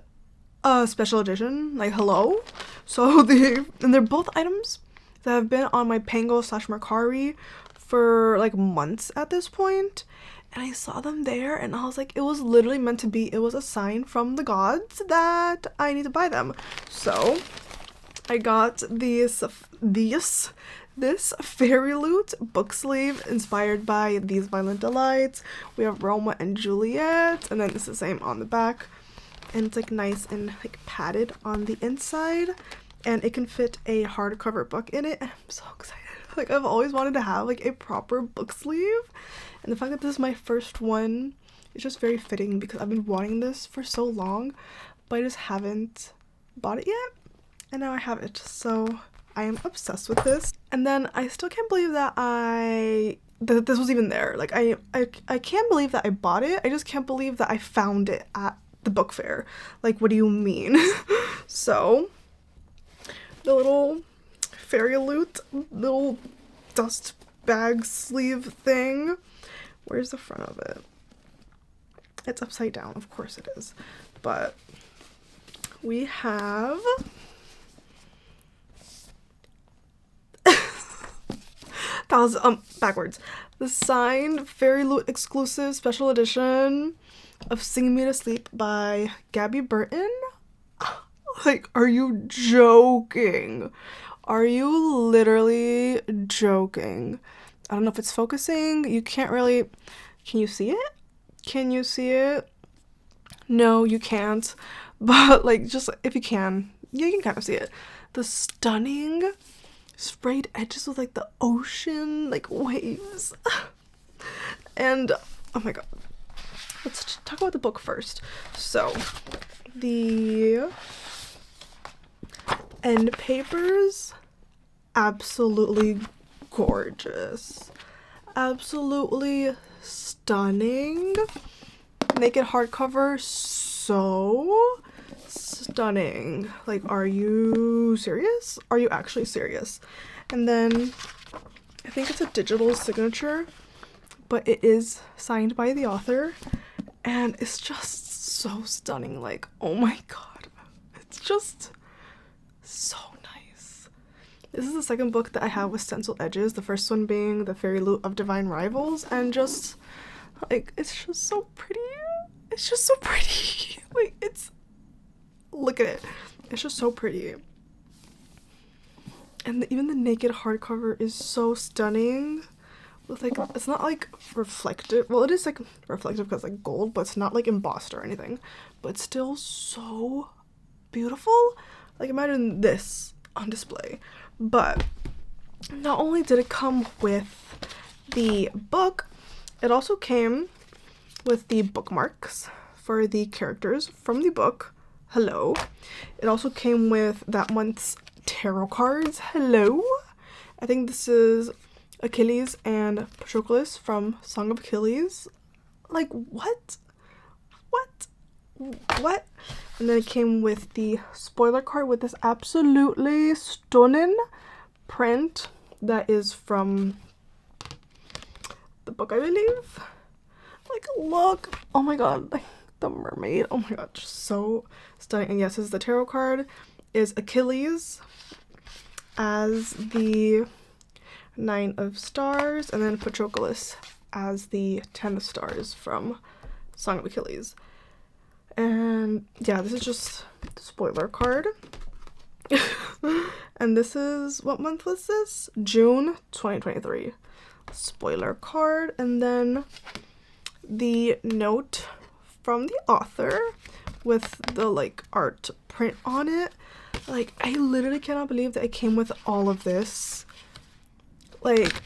a special edition, like hello. So they're both items that have been on my Pango/Mercari for like months at this point, and I saw them there and I was like, it was literally meant to be. It was a sign from the gods that I need to buy them. So I got this fairy loot book sleeve inspired by These Violent Delights. We have Roma and Juliet, and then it's the same on the back, and it's like nice and like padded on the inside, and it can fit a hardcover book in it. I'm so excited. Like, I've always wanted to have like a proper book sleeve, and the fact that this is my first one is just very fitting because I've been wanting this for so long, but I just haven't bought it yet, and now I have it. So I am obsessed with this. And then I still can't believe that that this was even there. Like, I can't believe that I bought it. I just can't believe that I found it at the book fair. Like, what do you mean? So the little fairy loot, little dust bag sleeve thing. Where's the front of it? It's upside down, of course it is. But we have that was backwards. The signed fairy loot exclusive special edition of Singing Me to Sleep by Gabby Burton. Like, are you joking? Are you literally joking? I don't know if it's focusing. You can't really, can you see it? Can you see it? No, you can't. But like, just if you can, yeah, you can kind of see it. The stunning sprayed edges with like the ocean, like waves. And oh my god. Let's talk about the book first. So, the end papers, absolutely gorgeous. Absolutely stunning. Naked hardcover, so stunning. Like, are you serious? Are you actually serious? And then, I think it's a digital signature, but it is signed by the author. And it's just so stunning. Like, oh my god. It's just so nice. This is the second book that I have with stencil edges. The first one being The Fairy Loot of Divine Rivals. And just, like, it's just so pretty. It's just so pretty. Like, it's, look at it. It's just so pretty. And even the naked hardcover is so stunning. With like, it's not like reflective, well, it is like reflective because like gold, but it's not like embossed or anything, but it's still so beautiful. Like, imagine this on display. But not only did it come with the book, it also came with the bookmarks for the characters from the book. Hello. It also came with that month's tarot cards. Hello. I think this is Achilles and Patroclus from Song of Achilles. Like, what? And then it came with the spoiler card with this absolutely stunning print that is from the book, I believe. Like, look. Oh my god. Like, the mermaid. Oh my god. Just so stunning. And yes, this is the tarot card. Is Achilles as the 9 of Stars, and then Patroclus as the 10 of Stars from Song of Achilles. And yeah, this is just the spoiler card. And this is, what month was this? June 2023. Spoiler card. And then the note from the author with the like art print on it. Like, I literally cannot believe that it came with all of this. Like,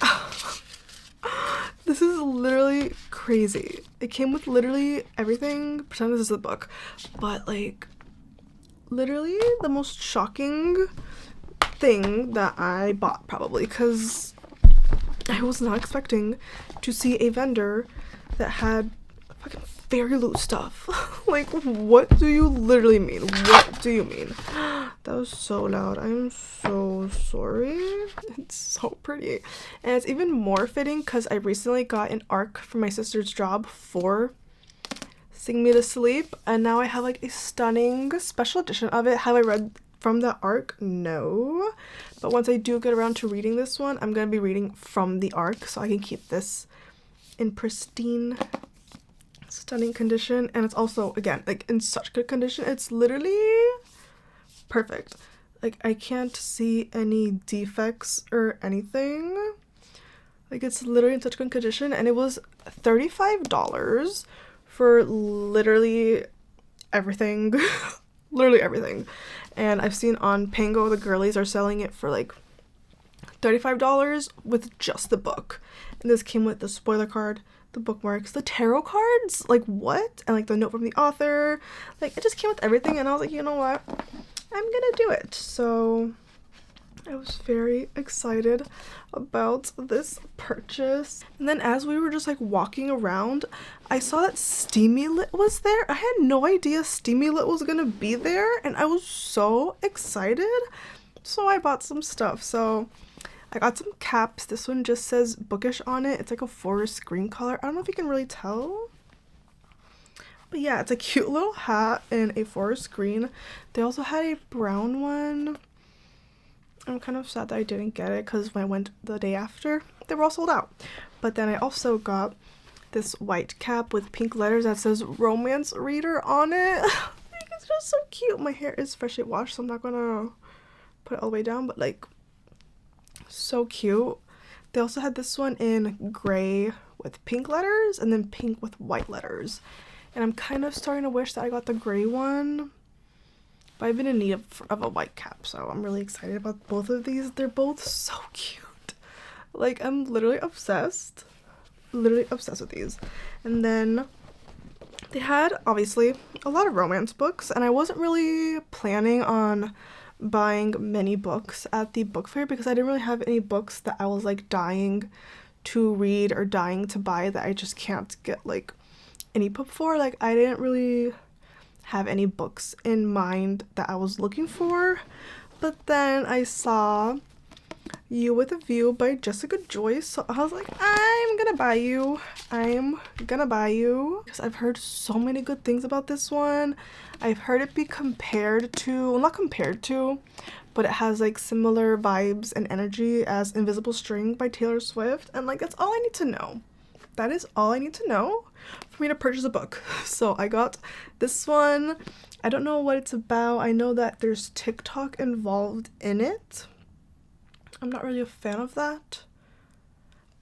this is literally crazy. It came with literally everything. Pretend this is the book. But, like, literally the most shocking thing that I bought, probably. Because I was not expecting to see a vendor that had fucking fairy loot stuff. Like, what do you literally mean? What do you mean? That was so loud. I'm so sorry. It's so pretty. And it's even more fitting because I recently got an ARC for my sister's job for Sing Me to Sleep, and now I have like a stunning special edition of it. Have I read from the ARC? No. But once I do get around to reading this one, I'm going to be reading from the ARC so I can keep this in pristine, stunning condition. And it's also, again, like in such good condition. It's literally perfect. Like, I can't see any defects or anything. Like, it's literally in such good condition. And it was $35 for literally everything. Literally everything. And I've seen on Pango the girlies are selling it for like $35 with just the book. And this came with the spoiler card, the bookmarks, the tarot cards. Like, what? And like the note from the author. Like, it just came with everything, and I was like, you know what, I'm gonna do it. So I was very excited about this purchase. And then as we were just like walking around, I saw that Steamy Lit was there. I had no idea Steamy Lit was gonna be there, and I was so excited. So I bought some stuff. So I got some caps. This one just says Bookish on it. It's like a forest green color. I don't know if you can really tell, but yeah, it's a cute little hat in a forest green. They also had a brown one. I'm kind of sad that I didn't get it because when I went the day after, they were all sold out. But then I also got this white cap with pink letters that says romance reader on it. Like, it's just so cute. My hair is freshly washed, so I'm not gonna put it all the way down, but like, so cute. They also had this one in gray with pink letters and then pink with white letters. And I'm kind of starting to wish that I got the gray one. But I've been in need of a white cap, so I'm really excited about both of these. They're both so cute. Like, I'm literally obsessed. Literally obsessed with these. And then they had, obviously, a lot of romance books, and I wasn't really planning on buying many books at the book fair because I didn't really have any books that I was, like, dying to read or dying to buy that I just can't get, like, any book for. Like, I didn't really have any books in mind that I was looking for, but then I saw You with a View by Jessica Joyce, so I was like, I'm gonna buy you because I've heard so many good things about this one. I've heard it be compared to, well, not compared to, but it has like similar vibes and energy as Invisible String by Taylor Swift, and like, that's all I need to know. That is all I need to know for me to purchase a book. So I got this one. I don't know what it's about. I know that there's TikTok involved in it. I'm not really a fan of that,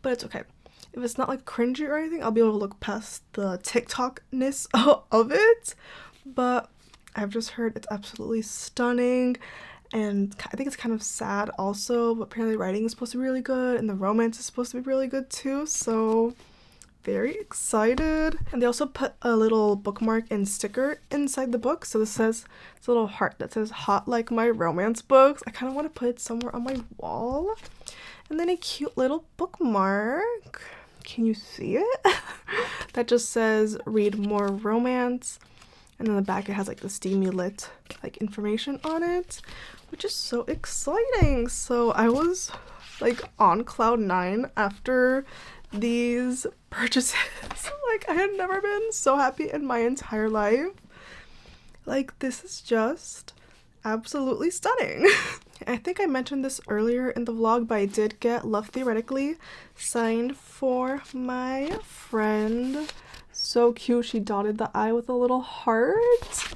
but it's okay. If it's not like cringy or anything, I'll be able to look past the TikTok-ness of it. But I've just heard it's absolutely stunning, and I think it's kind of sad also, but apparently writing is supposed to be really good and the romance is supposed to be really good too, so very excited. And they also put a little bookmark and sticker inside the book. So this says, it's a little heart that says hot like my romance books. I kind of want to put it somewhere on my wall. And then a cute little bookmark. Can you see it? That just says read more romance. And then the back it has like the Steamy Lit like information on it, which is so exciting. So I was like on cloud 9 after these purchases. Like, I had never been so happy in my entire life. Like, this is just absolutely stunning. I think I mentioned this earlier in the vlog, but I did get Love Theoretically signed for my friend. So cute. She dotted the I with a little heart.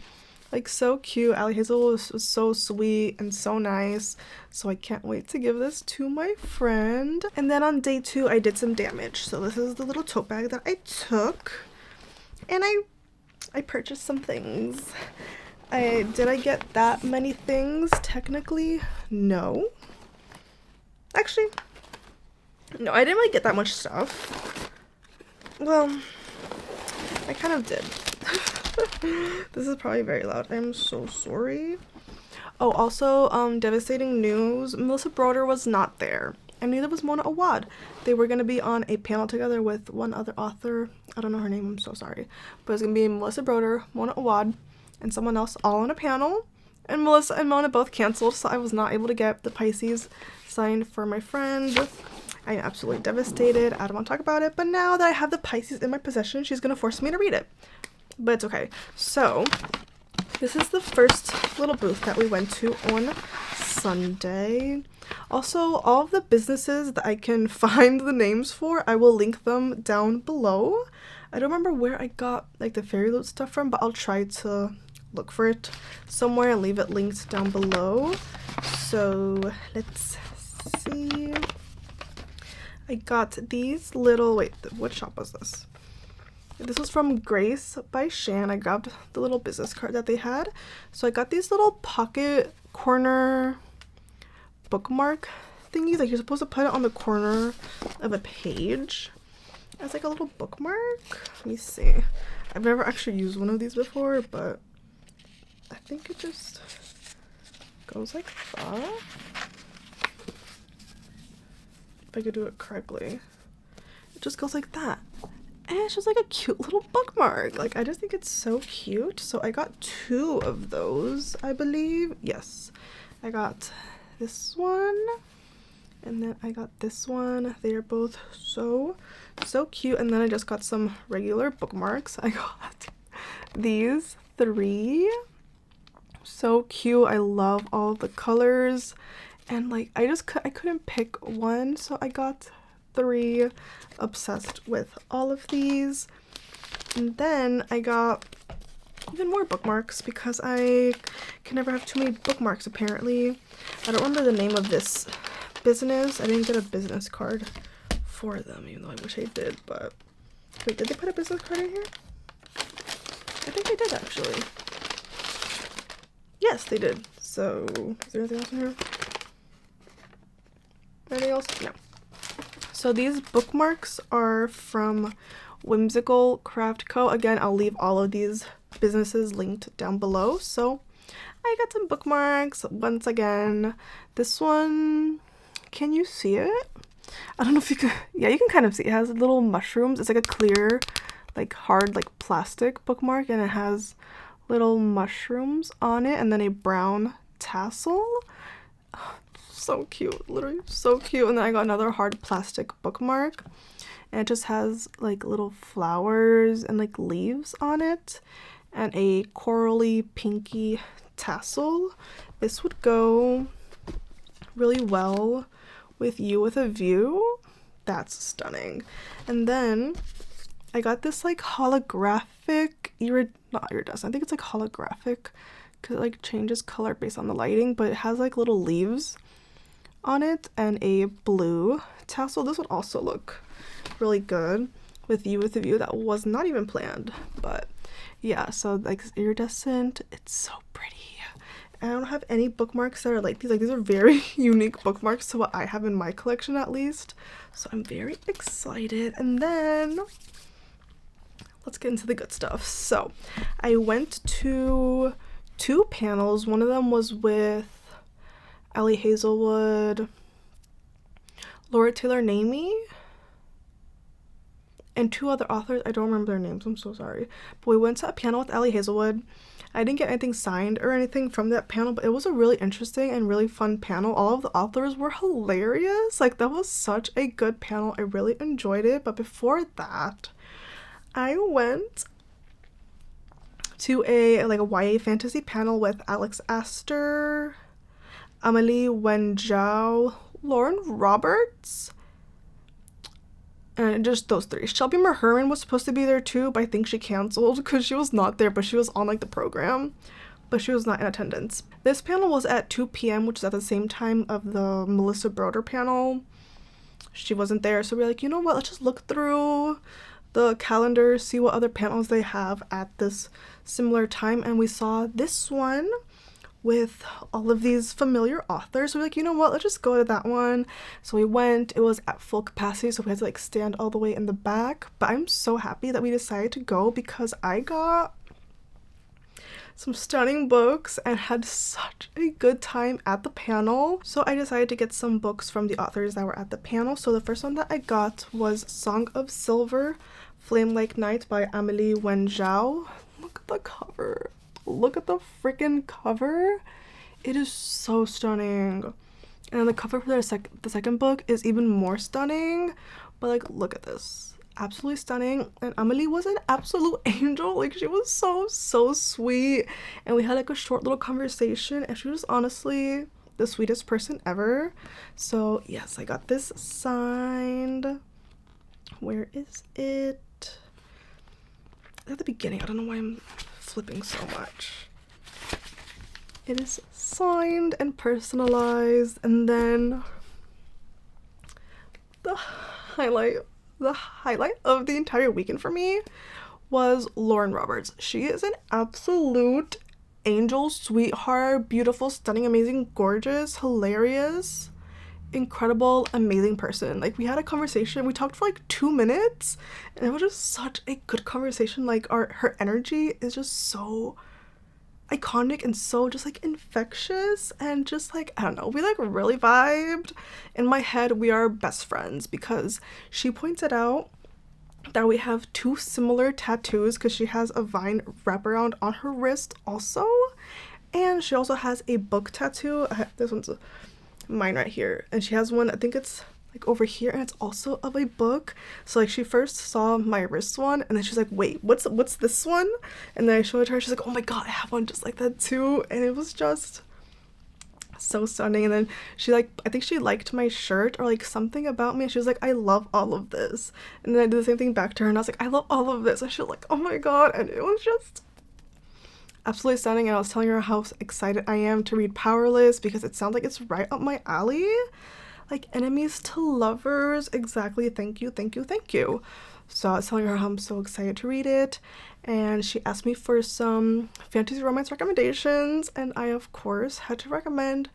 Like, so cute. Allie Hazel was so sweet and so nice. So I can't wait to give this to my friend. And then on day 2, I did some damage. So this is the little tote bag that I took. And I purchased some things. Did I get that many things? Technically, no. Actually, no, I didn't really get that much stuff. Well, I kind of did. This is probably very loud. I'm so sorry. Oh, also, devastating news. Melissa Broder was not there. and neither was Mona Awad. They were going to be on a panel together with one other author. I don't know her name, I'm so sorry. But it's going to be Melissa Broder, Mona Awad, and someone else all on a panel. And Melissa and Mona both canceled, so I was not able to get the Pisces signed for my friend. I am absolutely devastated. I don't want to talk about it, but now that I have the Pisces in my possession, she's going to force me to read it. But it's okay. So, this is the first little booth that we went to on Sunday. Also, all of the businesses that I can find the names for, I will link them down below. I don't remember where I got like the Fairy Loot stuff from, but I'll try to look for it somewhere and leave it linked down below. So let's see. I got these little, wait, what shop was this? This was from Grace by Shan. I grabbed the little business card that they had. So I got these little pocket corner bookmark thingies. Like, you're supposed to put it on the corner of a page as like a little bookmark. Let me see. I've never actually used one of these before, but I think it just goes like that. If I could do it correctly. It just goes like that. And it's just like a cute little bookmark. Like, I just think it's so cute. So I got 2 of those, I believe. Yes. I got this one. And then I got this one. They are both so cute. And then I just got some regular bookmarks. I got these 3. So cute. I love all the colors. And like, I couldn't pick one. So I got 3. Obsessed with all of these. And then I got even more bookmarks because I can never have too many bookmarks apparently. I don't remember the name of this business. I didn't get a business card for them, even though I wish I did. But wait, did they put a business card in here? I think they did actually. Yes, they did. So is there anything else in here? Anything else? No. So these bookmarks are from Whimsical Craft Co. Again, I'll leave all of these businesses linked down below. So I got some bookmarks once again. This one, can you see it? I don't know if you can. Yeah, you can kind of see. It has little mushrooms. It's like a clear, like hard, like plastic bookmark, and it has little mushrooms on it, and then a brown tassel. So cute, literally so cute. And then I got another hard plastic bookmark, and it just has like little flowers and like leaves on it, and a corally pinky tassel. This would go really well with You with a View. That's stunning. And then I got this like holographic not iridescent, I think it's like holographic because it like changes color based on the lighting, but it has like little leaves on it and a blue tassel. This would also look really good with You with a View. That was not even planned, but yeah, so like iridescent, it's so pretty. And I don't have any bookmarks that are like these. Like, these are very unique bookmarks to what I have in my collection at least, so I'm very excited. And then let's get into the good stuff. So I went to 2 panels. One of them was with Ellie Hazelwood, Laura Taylor Namey, and 2 other authors. I don't remember their names, I'm so sorry. But we went to a panel with Ellie Hazelwood. I didn't get anything signed or anything from that panel, but it was a really interesting and really fun panel. All of the authors were hilarious. Like, that was such a good panel. I really enjoyed it. But before that, I went to a YA fantasy panel with Alex Astor, Amelie Wenjiao, Lauren Roberts, and just those 3. Shelby Merherman was supposed to be there too, but I think she canceled because she was not there, but she was on like the program, but she was not in attendance. This panel was at 2 p.m., which is at the same time of the Melissa Broder panel. She wasn't there, so we're like, you know what, let's just look through the calendar, see what other panels they have at this similar time, and we saw this one with all of these familiar authors. So we're like, you know what, let's just go to that one. So we went. It was at full capacity, so we had to like stand all the way in the back, but I'm so happy that we decided to go because I got some stunning books and had such a good time at the panel. So I decided to get some books from the authors that were at the panel. So the first one that I got was Song of Silver, Flame Like Night by Amelie Wenzhou. Look at the cover. Look at the freaking cover. It is so stunning. And the cover for the second book is even more stunning. But like, look at this. Absolutely stunning. And Amelie was an absolute angel. Like, she was so sweet. And we had like a short little conversation, and she was honestly the sweetest person ever. So yes, I got this signed. Where is it? At the beginning. I don't know why I'm flipping so much. It is signed and personalized. And then the highlight of the entire weekend for me was Lauren Roberts. She is an absolute angel, sweetheart, beautiful, stunning, amazing, gorgeous, hilarious, incredible, amazing person. Like, we had a conversation, we talked for like 2 minutes, and it was just such a good conversation. Like, her energy is just so iconic and so just like infectious, and just like, I don't know, we like really vibed. In my head, we are best friends because she pointed out that we have 2 similar tattoos, because she has a vine wraparound on her wrist also, and she also has a book tattoo. This one's mine right here, and she has one, I think it's like over here, and it's also of a book. So like, she first saw my wrist one, and then she's like, wait, what's this one? And then I showed her, she's like, oh my god, I have one just like that too. And it was just so stunning. And then she like, I think she liked my shirt or like something about me, and she was like, I love all of this. And then I did the same thing back to her, and I was like, I love all of this. And she was like, oh my god. And it was just absolutely stunning. And I was telling her how excited I am to read Powerless, because it sounds like it's right up my alley. Like, enemies to lovers, exactly. Thank you. So I was telling her how I'm so excited to read it, and she asked me for some fantasy romance recommendations, and I of course had to recommend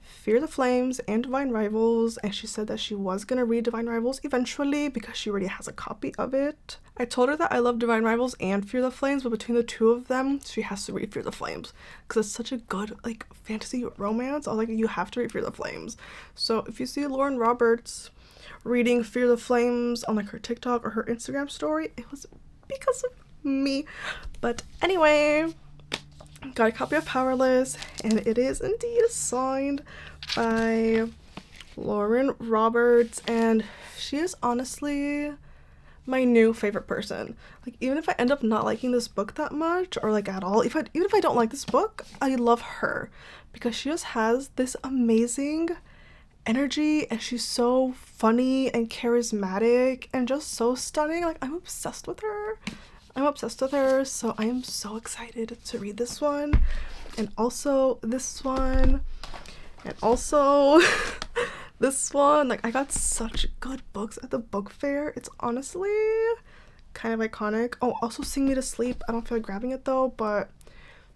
Fear the Flames and Divine Rivals, and she said that she was gonna read Divine Rivals eventually because she already has a copy of it. I told her that I love Divine Rivals and Fear the Flames, but between the 2 of them, she has to read Fear the Flames because it's such a good like fantasy romance. I was like, you have to read Fear the Flames. So if you see Lauren Roberts reading Fear the Flames on like her TikTok or her Instagram story, it was because of me. But anyway, got a copy of Powerless, and it is indeed signed by Lauren Roberts, and she is honestly my new favorite person. Like, even if I end up not liking this book that much, or like at all, even if I don't like this book, I love her because she just has this amazing energy, and she's so funny and charismatic and just so stunning. Like, I'm obsessed with her. So I am so excited to read this one, and also this one, and also this one. Like, I got such good books at the book fair. It's honestly kind of iconic. Oh, also Sing Me to Sleep. I don't feel like grabbing it though, but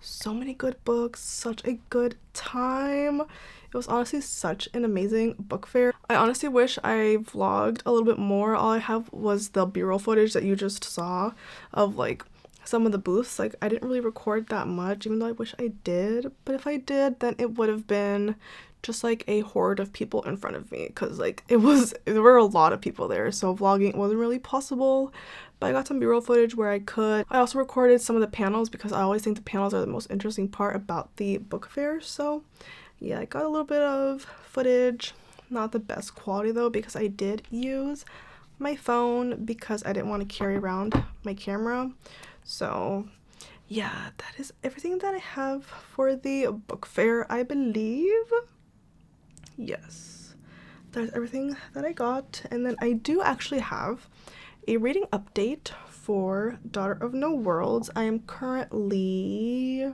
so many good books, such a good time. It was honestly such an amazing book fair. I honestly wish I vlogged a little bit more. All I have was the b-roll footage that you just saw of like some of the booths. Like, I didn't really record that much, even though I wish I did. But if I did, then it would have been just like a horde of people in front of me, because like there were a lot of people there, so vlogging wasn't really possible. But I got some b-roll footage where I could. I also recorded some of the panels, because I always think the panels are the most interesting part about the book fair. So yeah, I got a little bit of footage. Not the best quality though, because I did use my phone because I didn't want to carry around my camera. So yeah, that is everything that I have for the book fair, I believe. Yes, that's everything that I got. And then I do actually have a reading update for Daughter of No Worlds. I am currently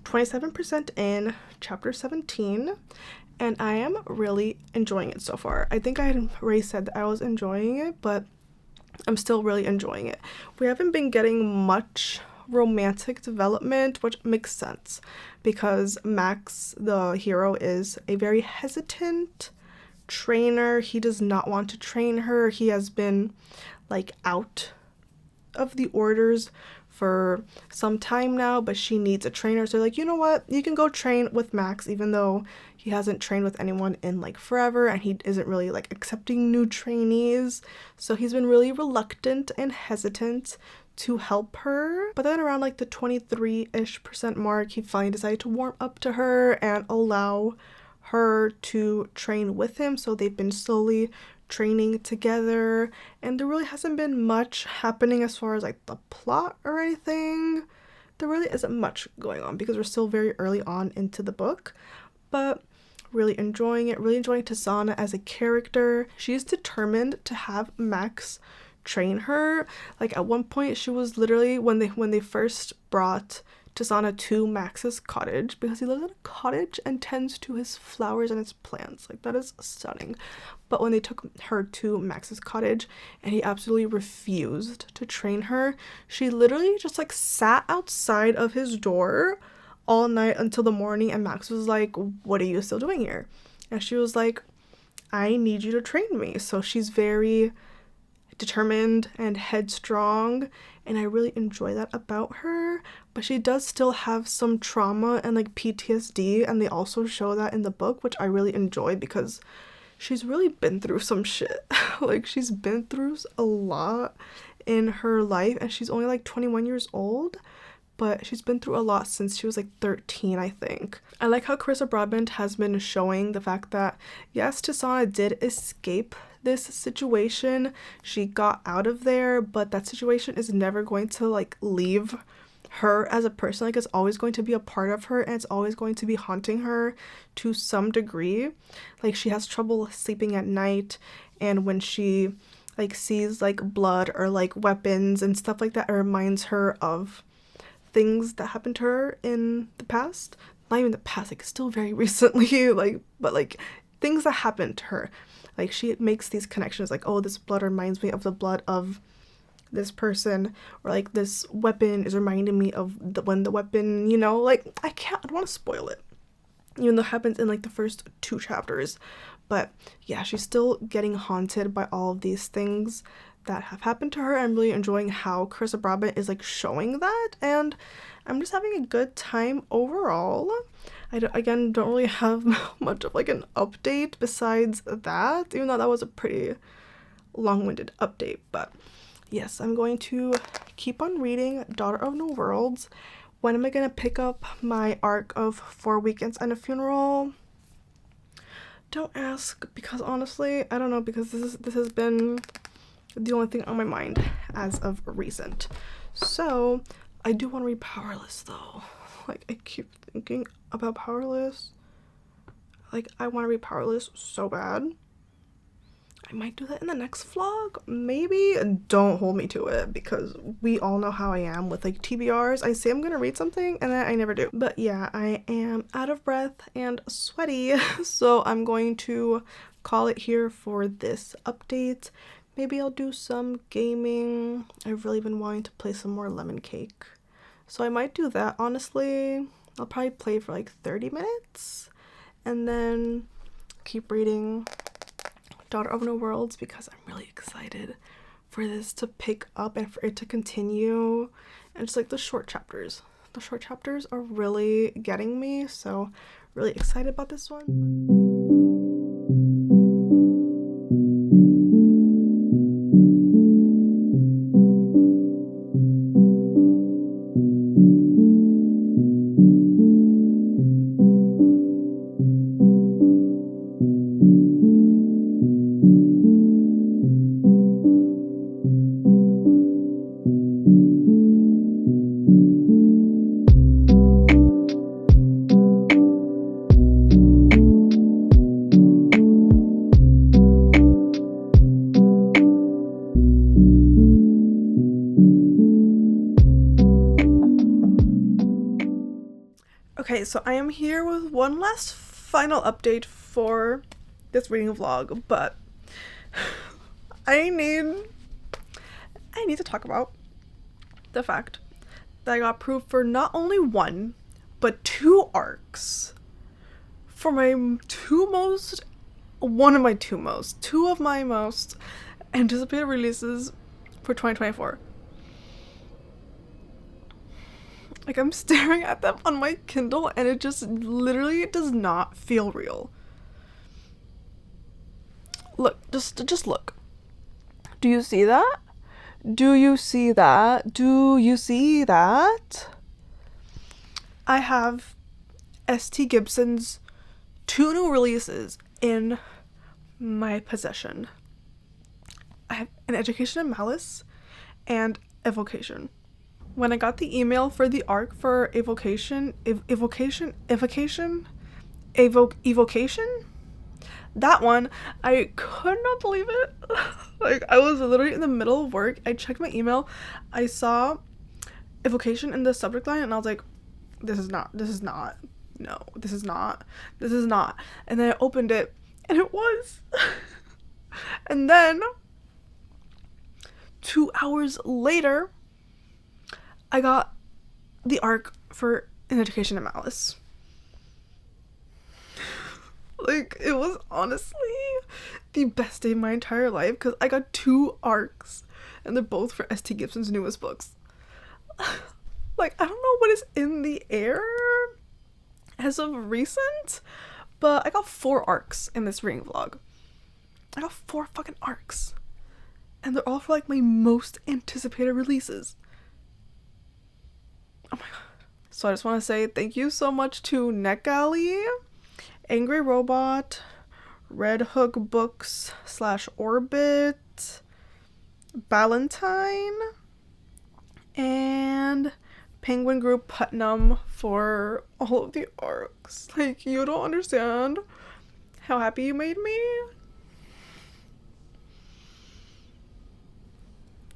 27% in chapter 17, and I am really enjoying it so far. I think I had already said that I was enjoying it, but I'm still really enjoying it. We haven't been getting much romantic development, which makes sense because Max, the hero, is a very hesitant trainer. He does not want to train her. He has been like out of the orders for some time now, but she needs a trainer. So they're like, you know what, you can go train with Max, even though he hasn't trained with anyone in like forever, and he isn't really like accepting new trainees. So he's been really reluctant and hesitant to help her. But then around like the 23-ish% mark, he finally decided to warm up to her and allow her to train with him. So they've been slowly training together, and there really hasn't been much happening as far as like the plot or anything. There really isn't much going on because we're still very early on into the book, but really enjoying it, really enjoying Tasana as a character. She's determined to have Max train her. Like at one point she was literally, when they first brought Tasana to Max's cottage, because he lives in a cottage and tends to his flowers and his plants, like that is stunning. But when they took her to Max's cottage and he absolutely refused to train her, she literally just like sat outside of his door all night until the morning, and Max was like, what are you still doing here? And she was like, I need you to train me. So she's very determined and headstrong, and I really enjoy that about her. But she does still have some trauma and like PTSD, and they also show that in the book, which I really enjoy because she's really been through some shit. Like she's been through a lot in her life, and she's only like 21 years old, but she's been through a lot since she was like 13, I think. I like how Carissa Broadbent has been showing the fact that yes, Tasana did escape this situation. She got out of there, but that situation is never going to like leave her as a person. Like it's always going to be a part of her, and it's always going to be haunting her to some degree. Like she has trouble sleeping at night, and when she like sees like blood or like weapons and stuff like that, it reminds her of things that happened to her in the past. Not even the past, like still very recently, like, but like things that happened to her. Like she makes these connections like, oh, this blood reminds me of the blood of this person, or like this weapon is reminding me of when the weapon, you know, like I don't want to spoil it, even though it happens in like the first 2 chapters. But yeah, she's still getting haunted by all of these things that have happened to her. I'm really enjoying how Carissa Broadbent is like showing that, and I'm just having a good time overall. I don't really have much of like an update besides that, even though that was a pretty long-winded update. But yes, I'm going to keep on reading Daughter of No Worlds. When am I going to pick up my arc of 4 Weekends and a Funeral? Don't ask, because honestly, I don't know, because this has been the only thing on my mind as of recent. So I do want to read Powerless though. Like I keep thinking about Powerless. Like I want to read Powerless so bad. I might do that in the next vlog, maybe. Don't hold me to it, because we all know how I am with like TBRs. I say I'm gonna read something and then I never do. But yeah, I am out of breath and sweaty, so I'm going to call it here for this update. Maybe I'll do some gaming. I've really been wanting to play some more Lemon Cake, so I might do that. Honestly, I'll probably play for like 30 minutes and then keep reading Daughter of No Worlds, because I'm really excited for this to pick up and for it to continue. And just like the short chapters are really getting me, so really excited about this one. Okay, so I am here with one last final update for this reading vlog, but I need to talk about the fact that I got approved for not only 1, but 2 arcs for two of my most anticipated releases for 2024. Like, I'm staring at them on my Kindle and it just literally does not feel real. Look, just look. Do you see that? Do you see that? Do you see that? I have S.T. Gibson's 2 new releases in my possession. I have An Education in Malice and Evocation. When I got the email for the arc for Evocation, that one, I could not believe it. Like, I was literally in the middle of work. I checked my email. I saw Evocation in the subject line and I was like, this is not. And then I opened it and it was. And then 2 hours later, I got the arc for An Education in Malice. Like, it was honestly the best day of my entire life because I got 2 arcs and they're both for S.T. Gibson's newest books. Like, I don't know what is in the air as of recent, but I got 4 arcs in this reading vlog. I got 4 fucking arcs. And they're all for like my most anticipated releases. Oh my god. So I just want to say thank you so much to NetGalley, Angry Robot, Red Hook Books / Orbit, Ballantine, and Penguin Group Putnam for all of the arcs. Like, you don't understand how happy you made me.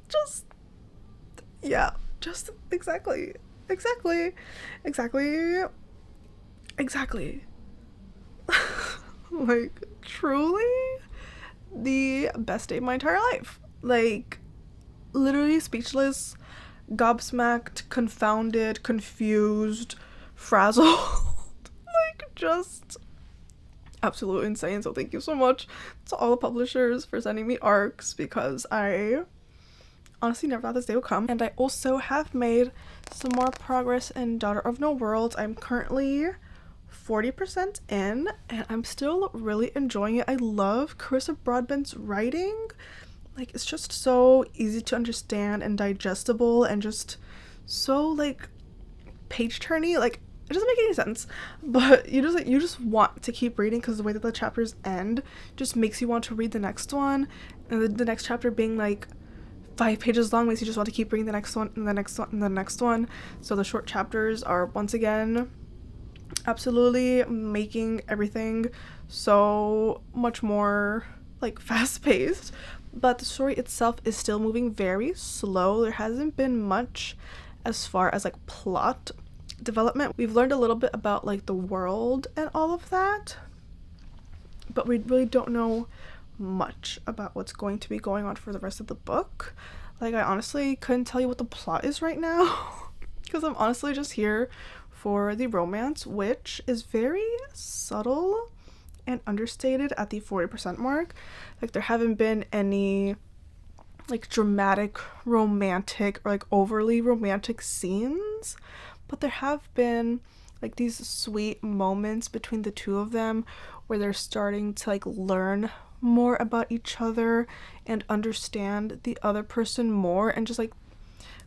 Just exactly. Like, truly the best day of my entire life. Like, literally speechless, gobsmacked, confounded, confused, frazzled. Like, just absolutely insane. So thank you so much to all the publishers for sending me arcs, because I honestly never thought this day would come. And I also have made some more progress in Daughter of No Worlds. I'm currently 40% in and I'm still really enjoying it. I love Carissa Broadbent's writing. Like, it's just so easy to understand and digestible and just so like page turny. Like, it doesn't make any sense, but you just want to keep reading because the way that the chapters end just makes you want to read the next one, and the next chapter being like 5 pages long makes you just want to keep reading the next one and the next one and the next one. So the short chapters are once again absolutely making everything so much more like fast-paced, but the story itself is still moving very slow. There hasn't been much as far as like plot development. We've learned a little bit about like the world and all of that, but we really don't know much about what's going to be going on for the rest of the book. Like, I honestly couldn't tell you what the plot is right now because I'm honestly just here for the romance, which is very subtle and understated at the 40% mark. Like, there haven't been any like dramatic romantic or like overly romantic scenes, but there have been like these sweet moments between the two of them where they're starting to like learn more about each other and understand the other person more, and just like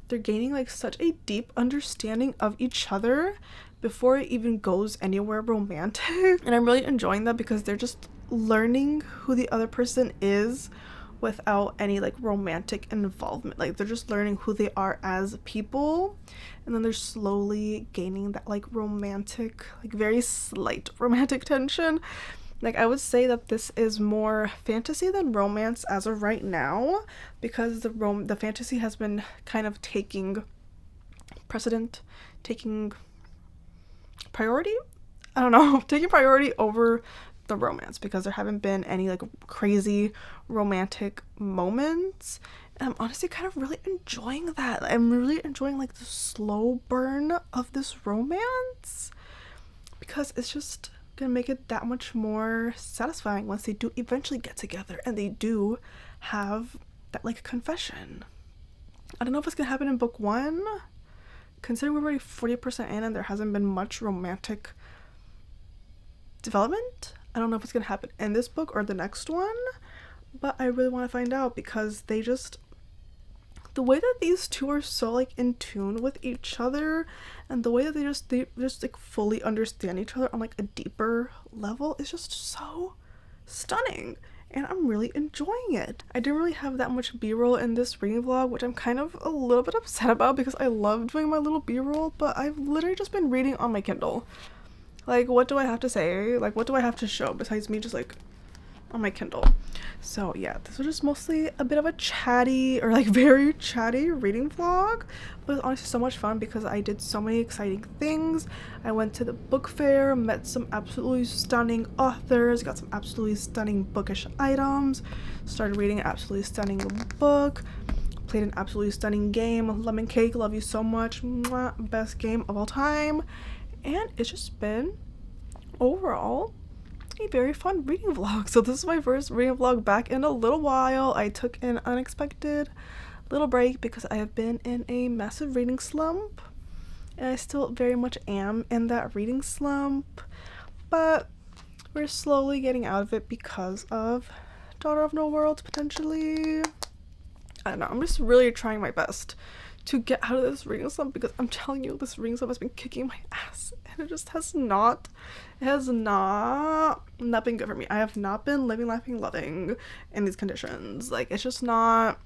they're gaining like such a deep understanding of each other before it even goes anywhere romantic. And I'm really enjoying that because they're just learning who the other person is without any like romantic involvement. Like, they're just learning who they are as people, and then they're slowly gaining that like romantic, like very slight romantic tension. Like, I would say that this is more fantasy than romance as of right now, because the fantasy has been kind of taking precedent, taking priority? I don't know, taking priority over the romance, because there haven't been any like crazy romantic moments. And I'm honestly kind of really enjoying that. I'm really enjoying like the slow burn of this romance, because it's just gonna make it that much more satisfying once they do eventually get together and they do have that like confession. I don't know if it's gonna happen in book 1. considering we're already 40% in and there hasn't been much romantic development. I don't know if it's gonna happen in this book or the next one, but I really want to find out, because they just, the way that these two are so like in tune with each other, and the way that they just like fully understand each other on like a deeper level is just so stunning, and I'm really enjoying it. I didn't really have that much b-roll in this reading vlog, which I'm kind of a little bit upset about, because I love doing my little b-roll, but I've literally just been reading on my Kindle. Like, what do I have to say? Like, what do I have to show besides me just like on my Kindle? So yeah, this was just mostly a bit of a chatty, or like very chatty reading vlog, but it was honestly so much fun because I did so many exciting things. I went to the book fair, met some absolutely stunning authors, got some absolutely stunning bookish items, started reading an absolutely stunning book, played an absolutely stunning game, Lemon Cake, love you so much, mwah, best game of all time. And it's just been overall a very fun reading vlog. So this is my first reading vlog back in a little while. I took an unexpected little break because I have been in a massive reading slump, and I still very much am in that reading slump, but we're slowly getting out of it because of Daughter of No Worlds, potentially. I don't know, I'm just really trying my best to get out of this reading slump, because I'm telling you, this reading slump has been kicking my ass, and it just has not been good for me. I have not been living, laughing, loving in these conditions. Like, it's just not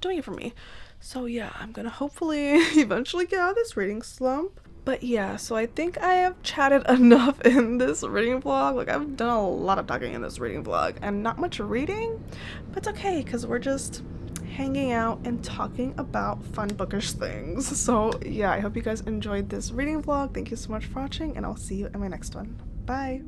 doing it for me. So yeah, I'm gonna hopefully eventually get out of this reading slump. But yeah, so I think I have chatted enough in this reading vlog. Like, I've done a lot of talking in this reading vlog and not much reading, but it's okay because we're just hanging out and talking about fun bookish things. So yeah, I hope you guys enjoyed this reading vlog. Thank you so much for watching, and I'll see you in my next one. Bye.